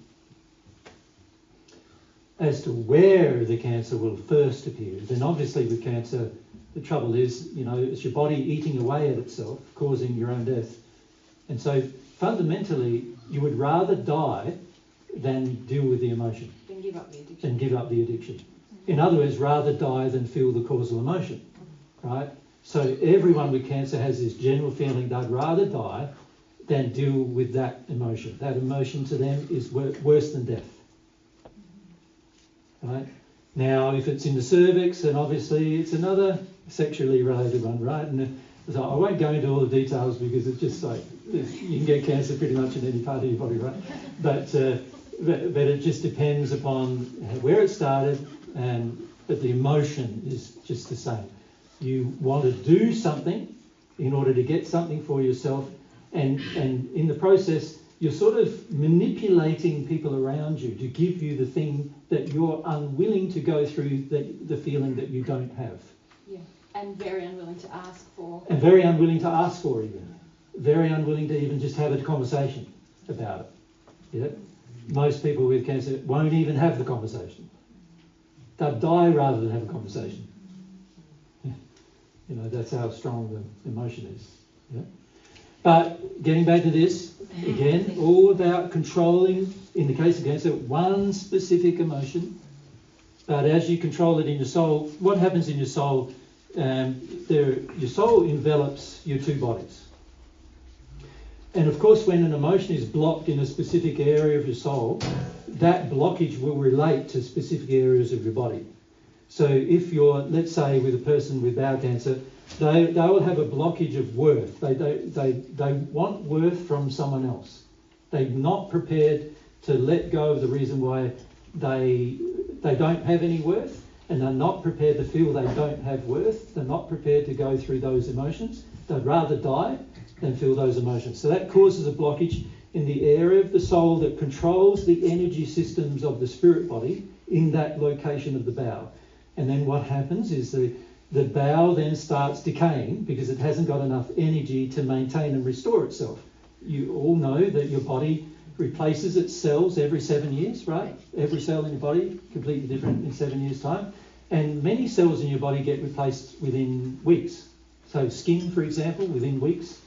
as to where the cancer will first appear. Then obviously with cancer, the trouble is, it's your body eating away at itself, causing your own death. And so fundamentally, you would rather die than deal with the emotion.
Then give up the addiction.
In other words, rather die than feel the causal emotion, right? So everyone with cancer has this general feeling they'd rather die than deal with that emotion. That emotion to them is worse than death, right? Now, if it's in the cervix, then obviously it's another sexually related one, right? And so I won't go into all the details because it's just like, you can get cancer pretty much in any part of your body, right? But it just depends upon where it started, but the emotion is just the same. You want to do something in order to get something for yourself, and in the process, you're sort of manipulating people around you to give you the thing that you're unwilling to go through, the feeling that you don't have.
Yeah, and very unwilling to ask for.
And very unwilling to ask for even. Very unwilling to even just have a conversation about it. Yeah? Most people with cancer won't even have the conversation. They'll die rather than have a conversation. That's how strong the emotion is. Yeah? But getting back to this, again, all about controlling, in the case of cancer, one specific emotion. But as you control it in your soul, what happens in your soul? Your soul envelops your two bodies. And of course, when an emotion is blocked in a specific area of your soul, that blockage will relate to specific areas of your body. So if you're, let's say, with a person with bowel cancer, they will have a blockage of worth. They want worth from someone else. They're not prepared to let go of the reason why they don't have any worth, and they're not prepared to feel they don't have worth. They're not prepared to go through those emotions. They'd rather die than feel those emotions. So that causes a blockage in the area of the soul that controls the energy systems of the spirit body in that location of the bowel. And then what happens is the bowel then starts decaying because it hasn't got enough energy to maintain and restore itself. You all know that your body replaces its cells every 7 years, right? Every cell in your body, completely different in 7 years' time. And many cells in your body get replaced within weeks. So skin, for example, within weeks.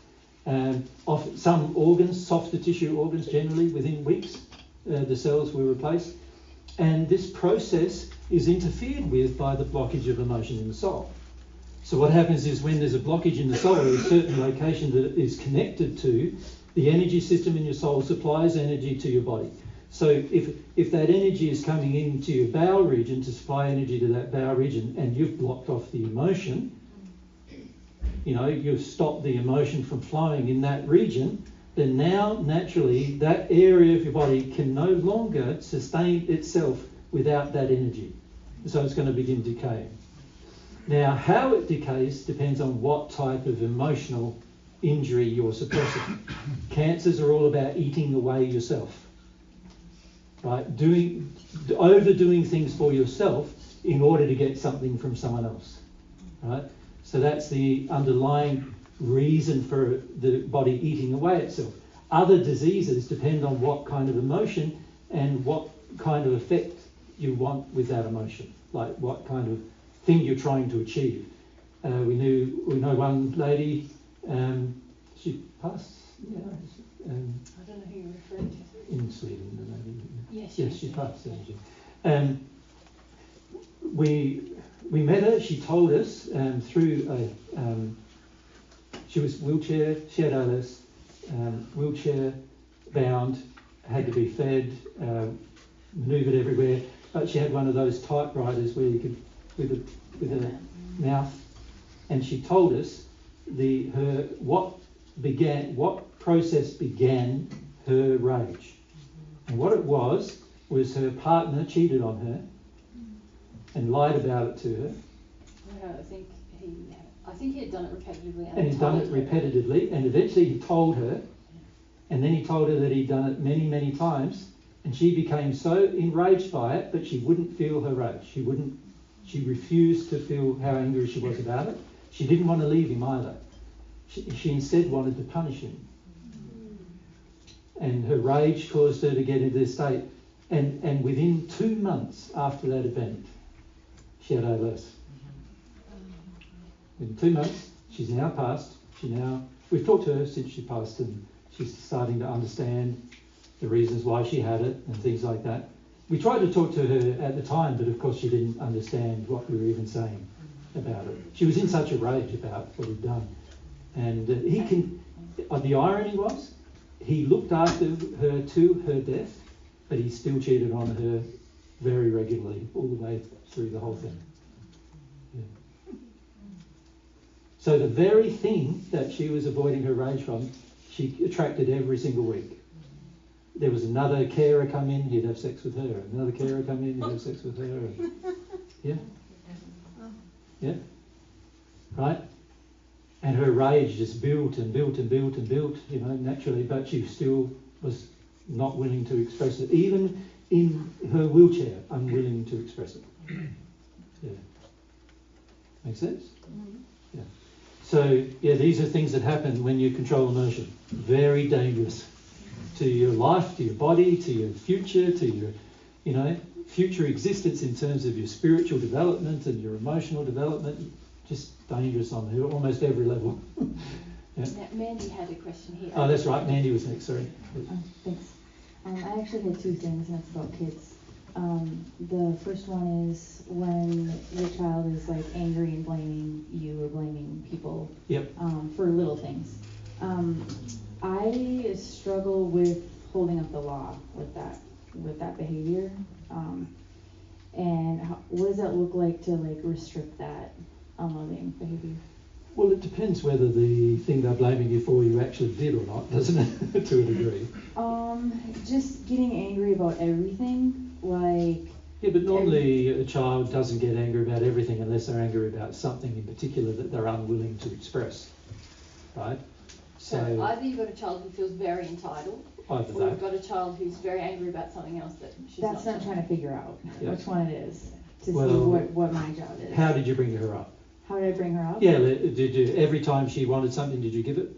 Some organs, softer tissue organs generally, within weeks, the cells will replace. And this process is interfered with by the blockage of emotion in the soul. So what happens is when there's a blockage in the soul, or a certain location that is connected to, the energy system in your soul supplies energy to your body. So if that energy is coming into your bowel region to supply energy to that bowel region, and you've blocked off the emotion, you've stopped the emotion from flowing in that region, then now naturally that area of your body can no longer sustain itself without that energy. So it's going to begin decaying. Now, how it decays depends on what type of emotional injury you're suppressing. Cancers are all about eating away yourself, right? Overdoing things for yourself in order to get something from someone else, right? So that's the underlying reason for the body eating away itself. Other diseases depend on what kind of emotion and what kind of effect you want with that emotion, like what kind of thing you're trying to achieve. We know one lady, she passed. Yeah,
I don't know who you're referring to.
In Sweden, the lady.
Yes,
she passed. We met her. She told us through she was wheelchair. She had ALS, wheelchair bound, had to be fed, manoeuvred everywhere. But she had one of those typewriters where you could with a mouth, and she told us what process began her rage, and what it was her partner cheated on her and lied about it to her.
I think he had done it repetitively.
And he'd done it repetitively, and eventually he told her, and then he told her that he'd done it many, many times, and she became so enraged by it that she wouldn't feel her rage. She refused to feel how angry she was about it. She didn't want to leave him either. She instead wanted to punish him. And her rage caused her to get into this state. And within 2 months after that event, she had ALS. In 2 months, she's now passed. We've talked to her since she passed, and she's starting to understand the reasons why she had it and things like that. We tried to talk to her at the time, but of course she didn't understand what we were even saying about it. She was in such a rage about what he'd done. And the irony was, he looked after her to her death, but he still cheated on her very regularly all the way through the whole thing. Yeah. So the very thing that she was avoiding her rage from, she attracted every single week. There was another carer come in, he'd have sex with her. Another carer come in, he'd have sex with her. Yeah. Yeah. Right? And her rage just built and built and built and built, naturally, but she still was not willing to express it. Even in her wheelchair, unwilling to express it. Yeah. Make sense? Yeah. So, these are things that happen when you control emotion. Very dangerous to your life, to your body, to your future, to your, future existence in terms of your spiritual development and your emotional development. Just dangerous on almost every level. Yeah.
Now, Mandy had a question here.
Oh, that's right. Mandy was next. Sorry.
Thanks. I actually had 2 things, and it's about kids. The first one is when your child is like angry and blaming you or blaming people.
Yep.
For little things. I struggle with holding up the law with that behavior. And what does that look like to restrict that unloving behavior?
Well, it depends whether the thing they're blaming you for you actually did or not, doesn't it? To a degree.
Just getting angry about everything,
Yeah, but normally a child doesn't get angry about everything unless they're angry about something in particular that they're unwilling to express, right?
So either you've got a child who feels very entitled, or you've got a child who's very angry about something else that she's not.
That's what I'm trying to figure out, which one it is, to see what my job is.
How did you bring her up?
How did I bring her up?
Yeah, did you, every time she wanted something, did you give it?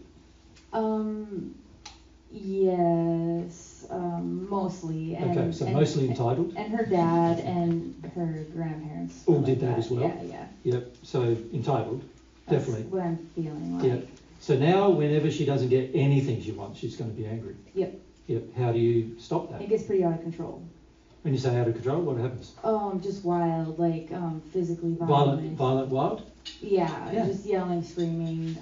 Yes, mostly.
Okay, so mostly entitled?
And her dad and her grandparents.
All did that as well?
Yeah.
Yep, so entitled, definitely.
That's what I'm feeling like.
Yep. So now, whenever she doesn't get anything she wants, she's going to be angry.
Yep.
How do you stop that?
It gets pretty out of control.
When you say out of control, what happens?
Just wild, physically violent.
Violent, wild?
Yeah, just yelling, screaming,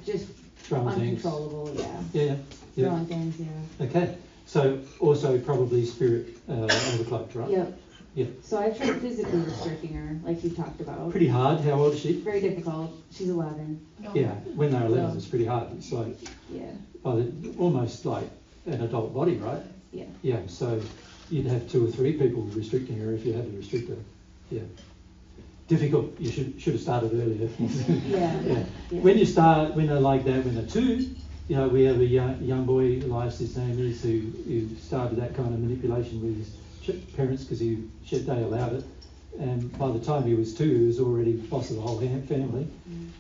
just
throwing
uncontrollable,
things. Yeah.
Throwing things, yeah.
Okay, so also probably spirit overclocked, right?
Yep.
Yeah.
So I tried physically restricting her, like you talked about.
Pretty hard. How old is she?
Very difficult. She's 11.
Yeah, when they're 11, it's pretty hard. It's like almost like an adult body, right?
Yeah.
Yeah, so you'd have 2 or 3 people restricting her if you had to restrict her. Yeah. difficult. You should have started earlier.
Yeah.
When they're like that, when they're 2, we have a young boy, Elias, his name is, who started that kind of manipulation with his parents because they allowed it. And by the time he was 2, he was already boss of the whole family.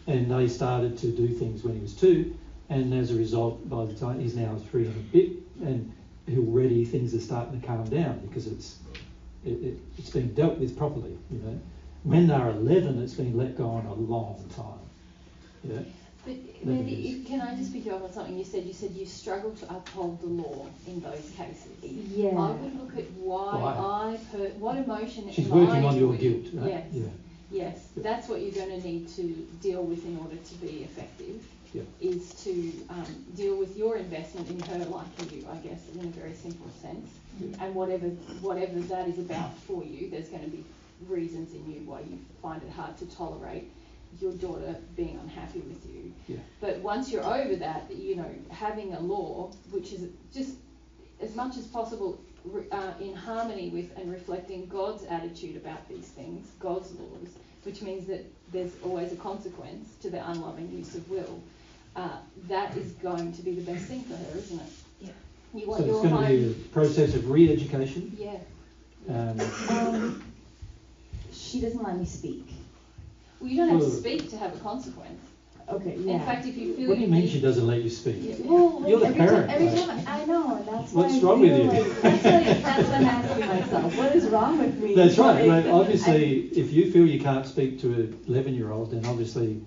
And they started to do things when he was 2. And as a result, by the time he's now 3 and a bit, and already things are starting to calm down because it's being dealt with properly. When they're 11, it's been let go on a long time.
But maybe, can I just pick you up on something you said? You said you struggle to uphold the law in those cases.
Yeah.
I would look at what emotion.
She's working on your guilt, right?
Yes. Yes. That's what you're going to need to deal with in order to be effective.
Yeah.
Is to deal with your investment in her liking you, I guess, in a very simple sense. Yeah. And whatever that is about for you, there's going to be reasons in you why you find it hard to tolerate your daughter being unhappy with you.
Yeah.
But once you're over that, having a law which is just as much as possible in harmony with and reflecting God's attitude about these things, God's laws, which means that there's always a consequence to the unloving use of will. That is going to be the best thing for her, isn't it?
Yeah.
You want
so it's going to be a process of re-education?
Yeah.
She doesn't let me speak.
Well, you don't have to speak to have a consequence.
Okay, yeah.
In fact, if you feel...
What do you mean she doesn't let you speak?
Yeah. Well,
you're the parent.
Every time I know, and that's
what's
why
wrong with you?
That's what I'm asking myself. What is wrong with me?
That's right. Like, obviously, if you feel you can't speak to an 11-year-old, then obviously...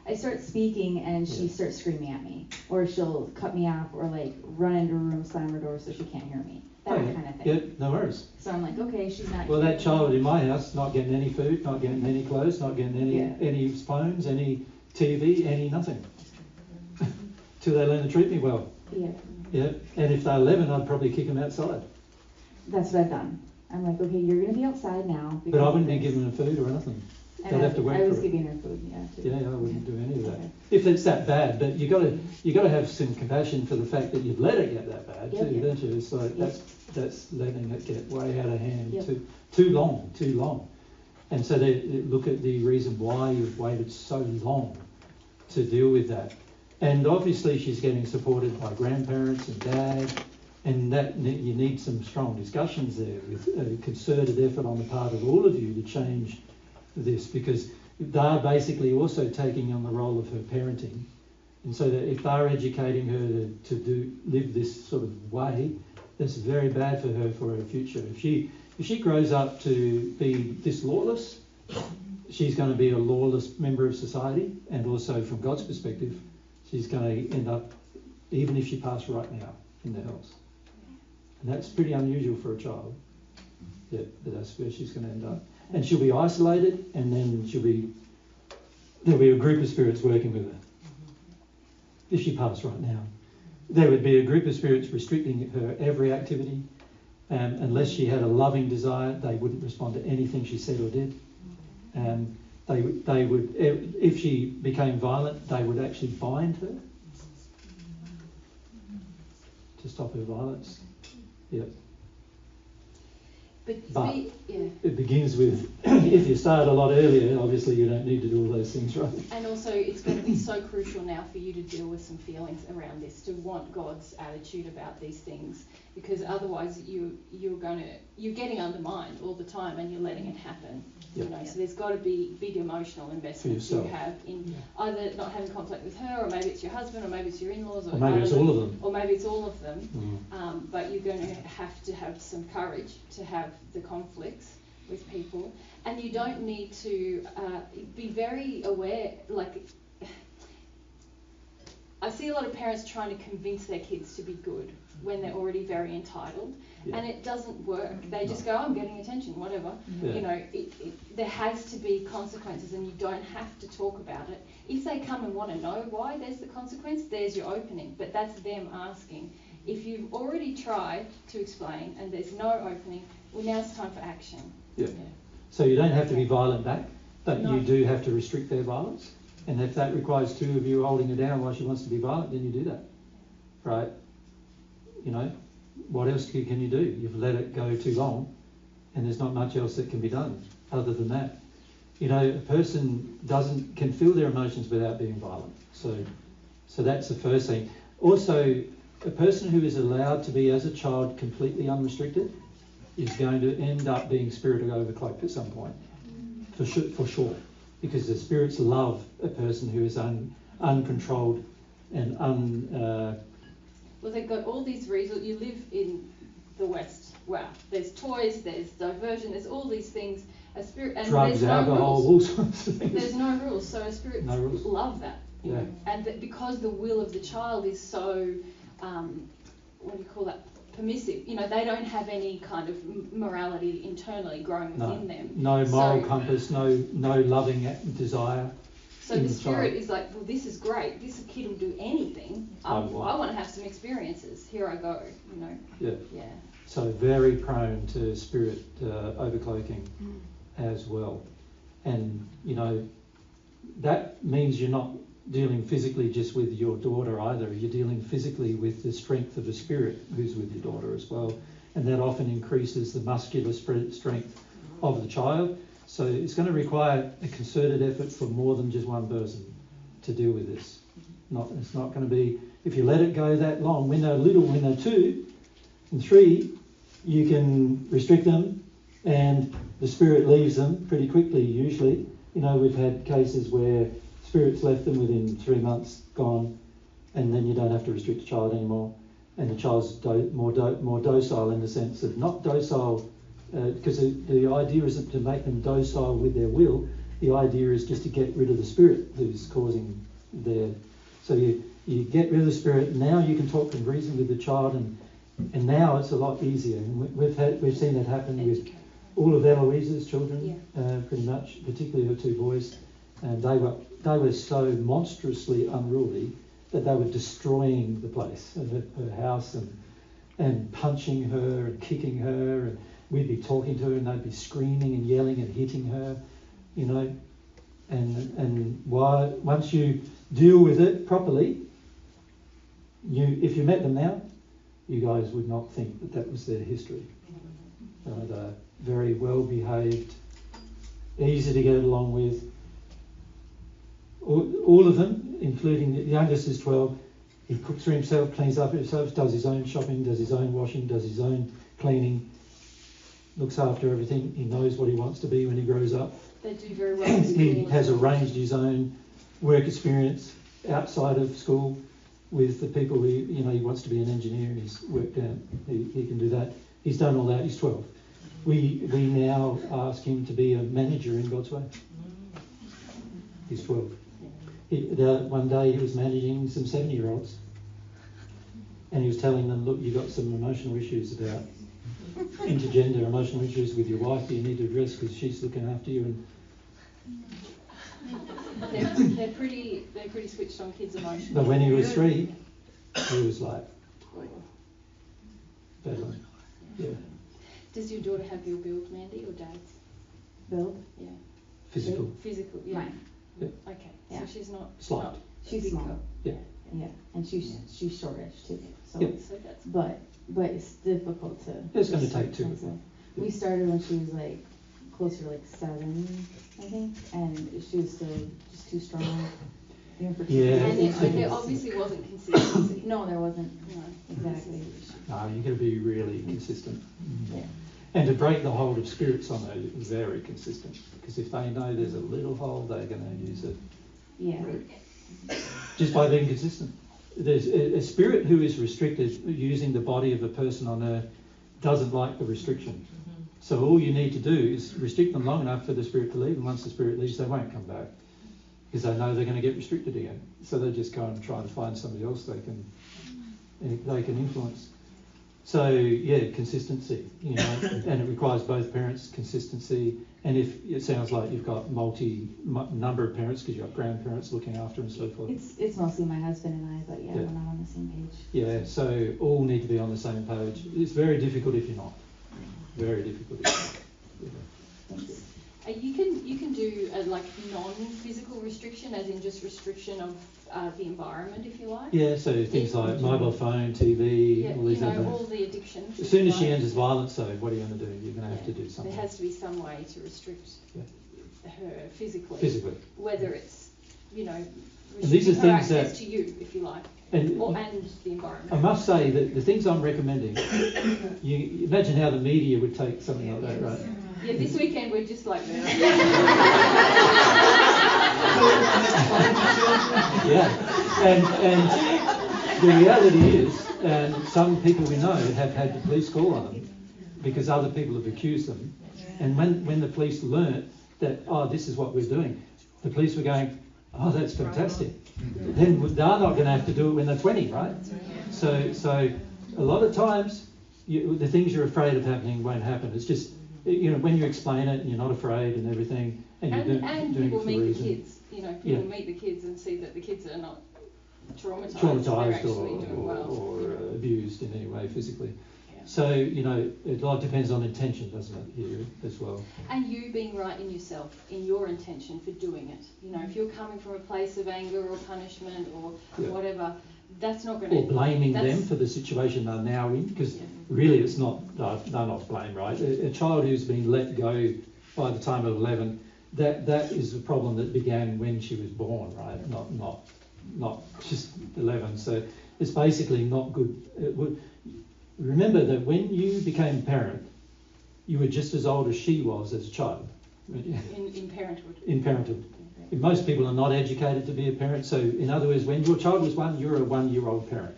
I start speaking and she starts screaming at me. Or she'll cut me off or run into a room, slam her door so she can't hear me. That kind of thing.
Yeah, no worries.
So I'm like, okay, she's not...
Well, that child in my house, not getting any food, not getting any clothes, not getting any phones, any TV, any nothing. Till they learn to treat me well.
Yeah.
Yeah. And if they're 11, I'd probably kick them outside.
That's what I've done. I'm like, okay, you're going to be outside now.
But I wouldn't be giving them food or anything.
They'd have to work for it. I was giving her food,
Yeah, I wouldn't do any of that. Okay. If it's that bad, but you got to have some compassion for the fact that you've let it get that bad too, don't you? It's like that's letting it get way out of hand too long. And so they look at the reason why you've waited so long to deal with that. And obviously she's getting supported by grandparents and dad, and that you need some strong discussions there with a concerted effort on the part of all of you to change this, because they're basically also taking on the role of her parenting. And so that if they're educating her to live this sort of way, that's very bad for her future. If she grows up to be this lawless, she's going to be a lawless member of society, and also from God's perspective, she's going to end up, even if she passed right now, in the hells. And that's pretty unusual for a child. Yeah, but that's where she's going to end up. And she'll be isolated, and then there'll be a group of spirits working with her. If she passed right now, there would be a group of spirits restricting her every activity. Unless she had a loving desire, they wouldn't respond to anything she said or did. They would, if she became violent, they would actually bind her to stop her violence. Yeah. But it begins with, if you start a lot earlier, obviously you don't need to do all those things, right?
And also it's going to be so crucial now for you to deal with some feelings around this, to want God's attitude about these things, because otherwise you're getting undermined all the time and you're letting it happen.
Yep.
So there's got to be big emotional investment you have in either not having conflict with her, or maybe it's your husband, or maybe it's your in-laws, or
maybe it's all of them.
Or maybe it's all of them. But you're going to have some courage to have the conflicts with people, and you don't need to be very aware. Like, I see a lot of parents trying to convince their kids to be good when they're already very entitled, and it doesn't work. They just go, I'm getting attention, whatever. Yeah. There has to be consequences, and you don't have to talk about it. If they come and want to know why there's the consequence, there's your opening, but that's them asking. If you've already tried to explain and there's no opening, well, now it's time for action.
Yeah. So you don't have to be violent back, but you do have to restrict their violence. And if that requires two of you holding her down while she wants to be violent, then you do that, right? What else can you do? You've let it go too long, and there's not much else that can be done other than that. You know, a person can feel their emotions without being violent. So that's the first thing. Also, a person who is allowed to be, as a child, completely unrestricted is going to end up being spirited overcloaked at some point, for sure. Because the spirits love a person who is uncontrolled and
Well, they've got all these reasons. You live in the West. Wow. There's toys, there's diversion, there's all these things. A spirit, and
drugs,
there's
alcohol,
no
all sorts of things.
There's no rules, so a spirit love that. You know? And because the will of the child is so, what do you call that? Permissive. You know, they don't have any kind of morality internally growing within them.
No moral compass, no loving desire.
So the spirit is like, well, this is great. This kid will do anything. I want to have some experiences. Here I go. You know.
Yeah.
Yeah.
So very prone to spirit overcloaking as well, and you know that means you're not dealing physically just with your daughter either. You're dealing physically with the strength of the spirit who's with your daughter as well, and that often increases the muscular strength of the child. So it's going to require a concerted effort for more than just one person to deal with this. It's not going to be, if you let it go that long, when they're little, when they're 2 and 3, you can restrict them and the spirit leaves them pretty quickly usually. You know, we've had cases where spirits left them within 3 months, gone, and then you don't have to restrict the child anymore. And the child's more docile in the sense of not docile, because the idea isn't to make them docile with their will. The idea is just to get rid of the spirit who's causing their... So you get rid of the spirit. Now you can talk and reason with the child, and now it's a lot easier. And we've seen that happen with all of Eloise's children, pretty much, particularly her 2 boys. And they were so monstrously unruly that they were destroying the place, her house, and punching her and kicking her, and we'd be talking to her and they'd be screaming and yelling and hitting her, you know. And once you deal with it properly, if you met them now, you guys would not think that was their history. They're very well behaved, easy to get along with. All of them, including the youngest is 12, he cooks for himself, cleans up himself, does his own shopping, does his own washing, does his own cleaning, looks after everything. He knows what he wants to be when he grows up.
They do very well.
He has arranged his own work experience outside of school with the people who, you know, he wants to be an engineer. He's worked out, he can do that. He's done all that. He's 12. We now ask him to be a manager in God's way. He's 12. One day he was managing some 70-year-olds, and he was telling them, look, you've got some emotional issues about intergender emotional issues with your wife you need to address because she's looking after you.
And they're pretty switched on kids' emotions.
But when he was 3, he was like, bedlam. Yeah.
Does your daughter have your build, Mandy, or Dad's?
Build?
Yeah.
Physical,
yeah.
Right.
Yeah.
Okay.
Yeah.
So she's not.
Slight.
She's small.
Yeah.
Yeah, and she's shortish too. So,
Yep.
So that's.
but it's difficult to.
It's going to take 2 of them.
We started when she was like closer to like 7, I think, and she was still just too strong. Even for
Yeah.
And there obviously wasn't consistency.
No, there wasn't.
No,
Exactly.
No, you've got to be really consistent.
Yeah.
And to break the hold of spirits on her, very consistent. Because if they know there's a little hold, they're going to use it.
Yeah.
Just by being consistent. There's a spirit who is restricted using the body of a person on earth doesn't like the restriction. So all you need to do is restrict them long enough for the spirit to leave, and once the spirit leaves, they won't come back because they know they're going to get restricted again. So they just go and try and find somebody else they can influence. So yeah, consistency, you know, and it requires both parents consistency. And if it sounds like you've got number of parents because you've got grandparents looking after and so forth.
It's mostly my husband and I, but yeah, we're not on the same page.
Yeah, so all need to be on the same page. It's very difficult if you're not. Very difficult if you're not. Yeah.
You can do a like non-physical restriction, as in just restriction of the environment, if you like.
Yeah, so things like mobile phone, TV, all these other.
All the addictions.
As soon as she enters violence, so what are you going to do? You're going to have to do something.
There has to be some way to restrict.
Yeah.
her physically.
Physically.
Whether it's, you know,
and these are
her
things
access
that,
to you, if you like,
and
the environment.
I must say that the things I'm recommending, you imagine how the media would take something like that, right?
Yeah, this weekend we're just like that.
Yeah, and the reality is, and some people we know have had the police call on them because other people have accused them. And when the police learnt that, oh, this is what we're doing, the police were going, oh, that's fantastic. Then they're not going to have to do it when they're 20, right? So a lot of times, the things you're afraid of happening won't happen. It's just, you know, when you explain it and you're not afraid and everything, and you're doing it for a reason.
Meet the kids. You know, people meet the kids and see that the kids are not traumatized they're actually doing well.
or abused in any way physically. Yeah. So, you know, it all depends on intention, doesn't it, here as well.
And you being right in yourself, in your intention for doing it. You know, if you're coming from a place of anger or punishment or whatever, that's not going to...
Or blaming them for the situation they're now in, because really it's not, they're not blamed, right? A child who's been let go by the time of 11, that is a problem that began when she was born, right? Not just 11. So it's basically not good. Remember that when you became a parent, you were just as old as she was as a child.
In parenthood.
In parenthood. Most people are not educated to be a parent. So in other words, when your child was 1, you're a 1-year-old parent.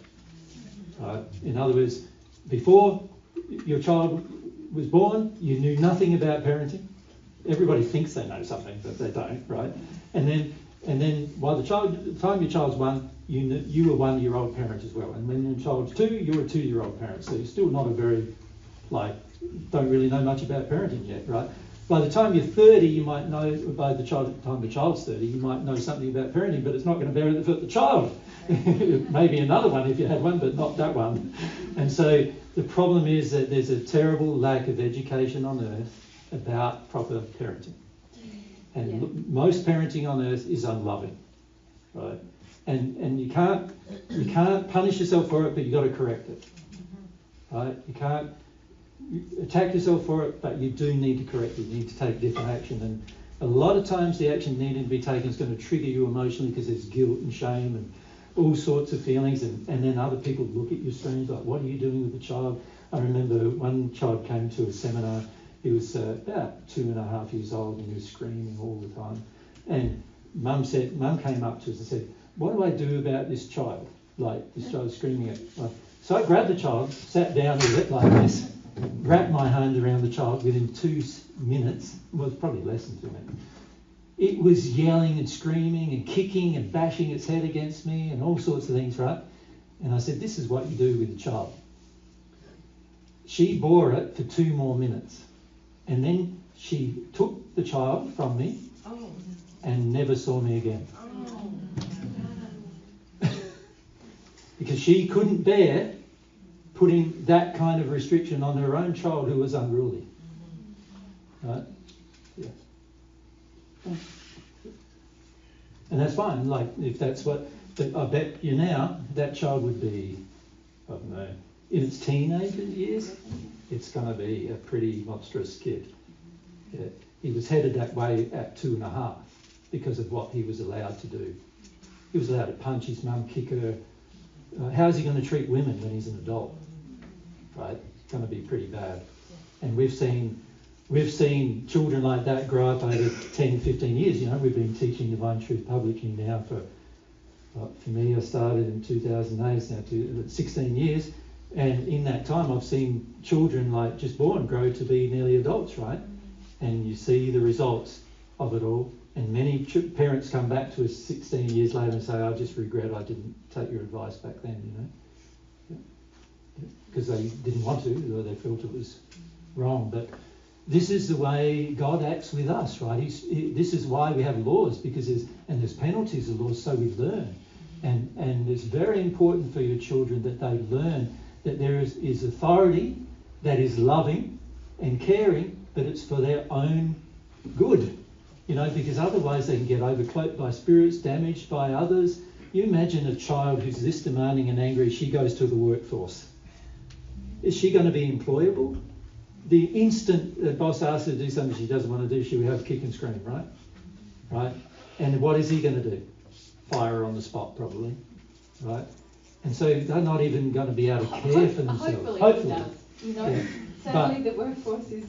In other words, before your child was born, you knew nothing about parenting. Everybody thinks they know something, but they don't, right? And then by the time your child's 1, you were 1-year-old parent as well. And when your child's 2, you're a 2-year-old parent. So you're still not a very, don't really know much about parenting yet, right? By the time you're 30, you might know, by the time the child's 30, you might know something about parenting, but it's not going to benefit the child. Maybe another one if you had one, but not that one. And so the problem is that there's a terrible lack of education on earth about proper parenting. And most parenting on earth is unloving, right? And you can't punish yourself for it, but you've got to correct it, right? You can't attack yourself for it, but you do need to correct it. You need to take different action. And a lot of times the action needing to be taken is going to trigger you emotionally because there's guilt and shame and all sorts of feelings. And then other people look at you strange, like, what are you doing with the child? I remember one child came to a seminar. He was about 2.5 years old and he was screaming all the time. And Mum came up to us and said, what do I do about this child? Like, this child's screaming at me. So I grabbed the child, sat down with it like this, wrapped my hand around the child. Within 2 minutes, well, it was probably less than 2 minutes, it was yelling and screaming and kicking and bashing its head against me and all sorts of things, right? And I said, this is what you do with a child. She bore it for 2 more minutes. And then she took the child from me and never saw me again. Because she couldn't bear putting that kind of restriction on her own child who was unruly. Right? Yeah. And that's fine. Like, if that's what... But I bet you now, that child would be, I don't know, in its teenager years, it's going to be a pretty monstrous kid. Yeah. He was headed that way at 2.5 because of what he was allowed to do. He was allowed to punch his mum, kick her. How's he going to treat women when he's an adult? Right? It's going to be pretty bad. And we've seen children like that grow up over 10, 15 years. You know, we've been teaching Divine Truth publicly now for me, I started in 2008, it's now 16 years. And in that time, I've seen children like just born grow to be nearly adults, right? And you see the results of it all. And many parents come back to us 16 years later and say, I just regret I didn't take your advice back then, you know. Because they didn't want to, or they felt it was wrong. But this is the way God acts with us, right? This is why we have laws, because there's penalties of laws, so we learn. And it's very important for your children that they learn that there is authority that is loving and caring, but it's for their own good. You know, because otherwise they can get overcloaked by spirits, damaged by others. You imagine a child who's this demanding and angry, she goes to the workforce. Is she going to be employable? the instant the boss asks her to do something she doesn't want to do, she will have kick and scream, right? Right? And what is he going to do? Fire her on the spot, probably, right? And so they're not even going to be able to care for themselves.
Hopefully. It does. You know,
yeah.
sadly the workforce is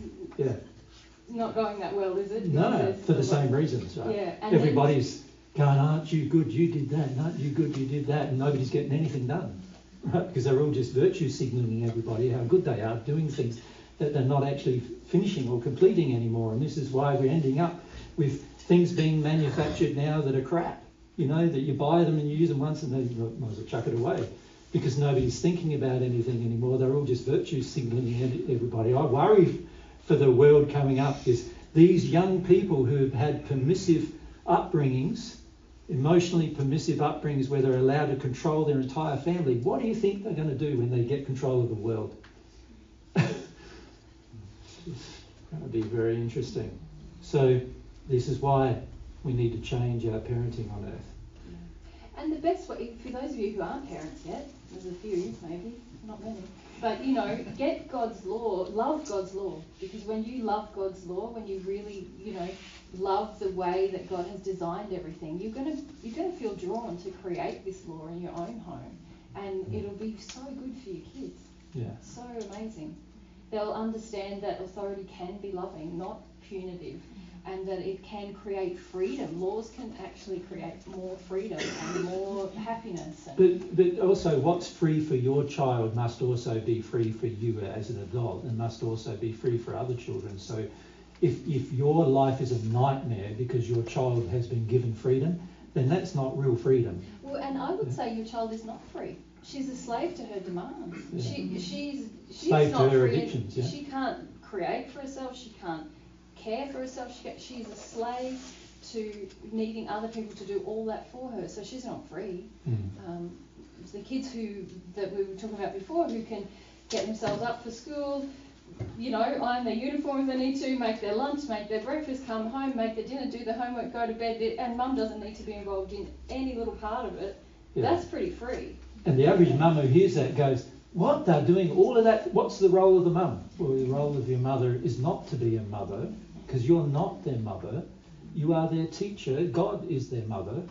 not going that well, is it?
No, for the same reasons, right?
Yeah. And
everybody's going, aren't you good, you did that, and aren't you good, you did that, and nobody's getting anything done, right? Because they're all just virtue signalling everybody how good they are, doing things that they're not actually finishing or completing anymore. And this is why we're ending up with things being manufactured now that are crap. You know, that you buy them and you use them once and then you might as well chuck it away, because nobody's thinking about anything anymore. They're all just virtue signalling everybody. I worry for the world coming up is these young people who've had permissive upbringings, emotionally permissive upbringings where they're allowed to control their entire family. What do you think they're going to do when they get control of the world? It's going to be very interesting. So this is why we need to change our parenting on earth.
And the best way, for those of you who aren't parents yet, there's a few maybe, not many, but you know, get God's law, love God's law, because when you love God's law, when you really, you know, love the way that God has designed everything, you're gonna feel drawn to create this law in your own home, and it'll be so good for your kids.
Yeah.
So amazing. They'll understand that authority can be loving, not punitive, and that it can create freedom. Laws can actually create more freedom and more happiness.
But also, what's free for your child must also be free for you as an adult, and must also be free for other children. So if your life is a nightmare because your child has been given freedom, then that's not real freedom.
Well, and I would say your child is not free. She's a slave to her demands. Yeah. She's
slave
not
to her
free.
addictions. Yeah.
She can't create for herself. She can't care for herself. She's a slave to needing other people to do all that for her. So she's not free. The kids that we were talking about before, who can get themselves up for school, you know, iron their uniform if they need to, make their lunch, make their breakfast, come home, make their dinner, do the homework, go to bed, and mum doesn't need to be involved in any little part of it. Yeah. That's pretty free.
And the average mum who hears that goes, what, they're doing all of that? What's the role of the mum? Well, the role of your mother is not to be a mother, because you're not their mother. You are their teacher. God is their mother.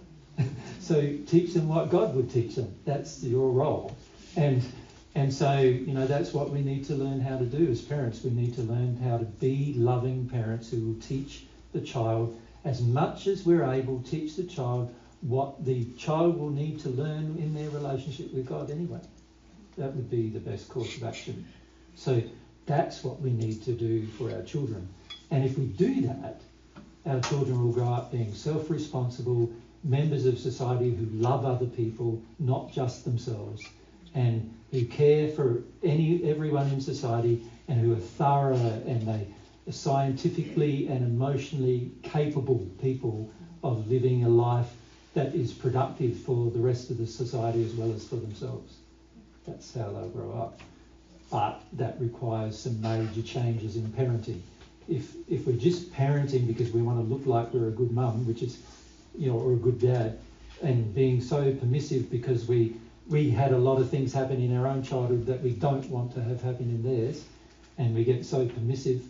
So teach them what God would teach them. That's your role. And so, you know, that's what we need to learn how to do as parents. We need to learn how to be loving parents who will teach the child, as much as we're able, teach the child what the child will need to learn in their relationship with God anyway. That would be the best course of action. So that's what we need to do for our children. And if we do that, our children will grow up being self-responsible members of society who love other people, not just themselves, and who care for everyone in society, and who are thorough, and they are scientifically and emotionally capable people of living a life that is productive for the rest of the society as well as for themselves. That's how they'll grow up. But that requires some major changes in parenting. If we're just parenting because we want to look like we're a good mum, which is, you know, or a good dad, and being so permissive because we had a lot of things happen in our own childhood that we don't want to have happen in theirs, and we get so permissive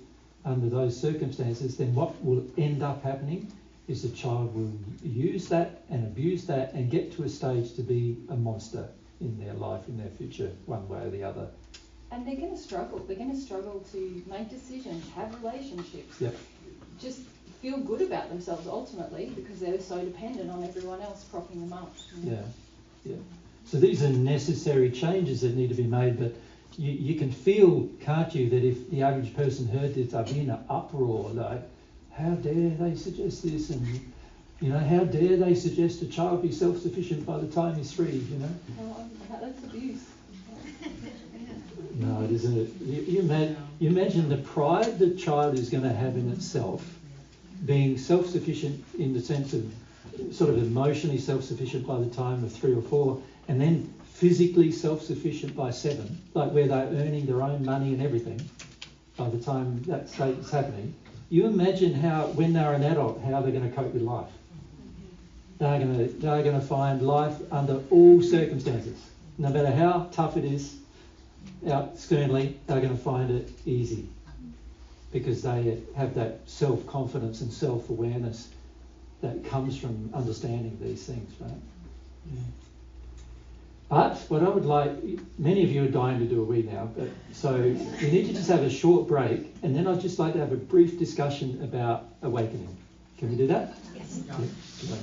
under those circumstances, then what will end up happening is the child will use that and abuse that and get to a stage to be a monster in their life, in their future, one way or the other.
And they're going to struggle. They're going to struggle to make decisions, have relationships, just feel good about themselves ultimately, because they're so dependent on everyone else propping them up. You know?
Yeah. So these are necessary changes that need to be made, but you can feel, can't you, that if the average person heard this, they'd be in an uproar, like, how dare they suggest this, and, you know, how dare they suggest a child be self-sufficient by the time he's 3, you know?
Well, that's abuse.
No, it isn't. You imagine the pride the child is going to have in itself, being self-sufficient in the sense of sort of emotionally self-sufficient by the time of 3 or 4, and then physically self-sufficient by 7, like where they're earning their own money and everything by the time that state is happening. You imagine how, when they're an adult, how they're going to cope with life. They're going to find life under all circumstances, no matter how tough it is, out externally, they're going to find it easy. because they have that self-confidence and self-awareness that comes from understanding these things, right? Yeah. But what I would like, many of you are dying to do a wee now, but so we need to just have a short break, and then I'd just like to have a brief discussion about awakening. Can we do that?
Yes.
Yeah.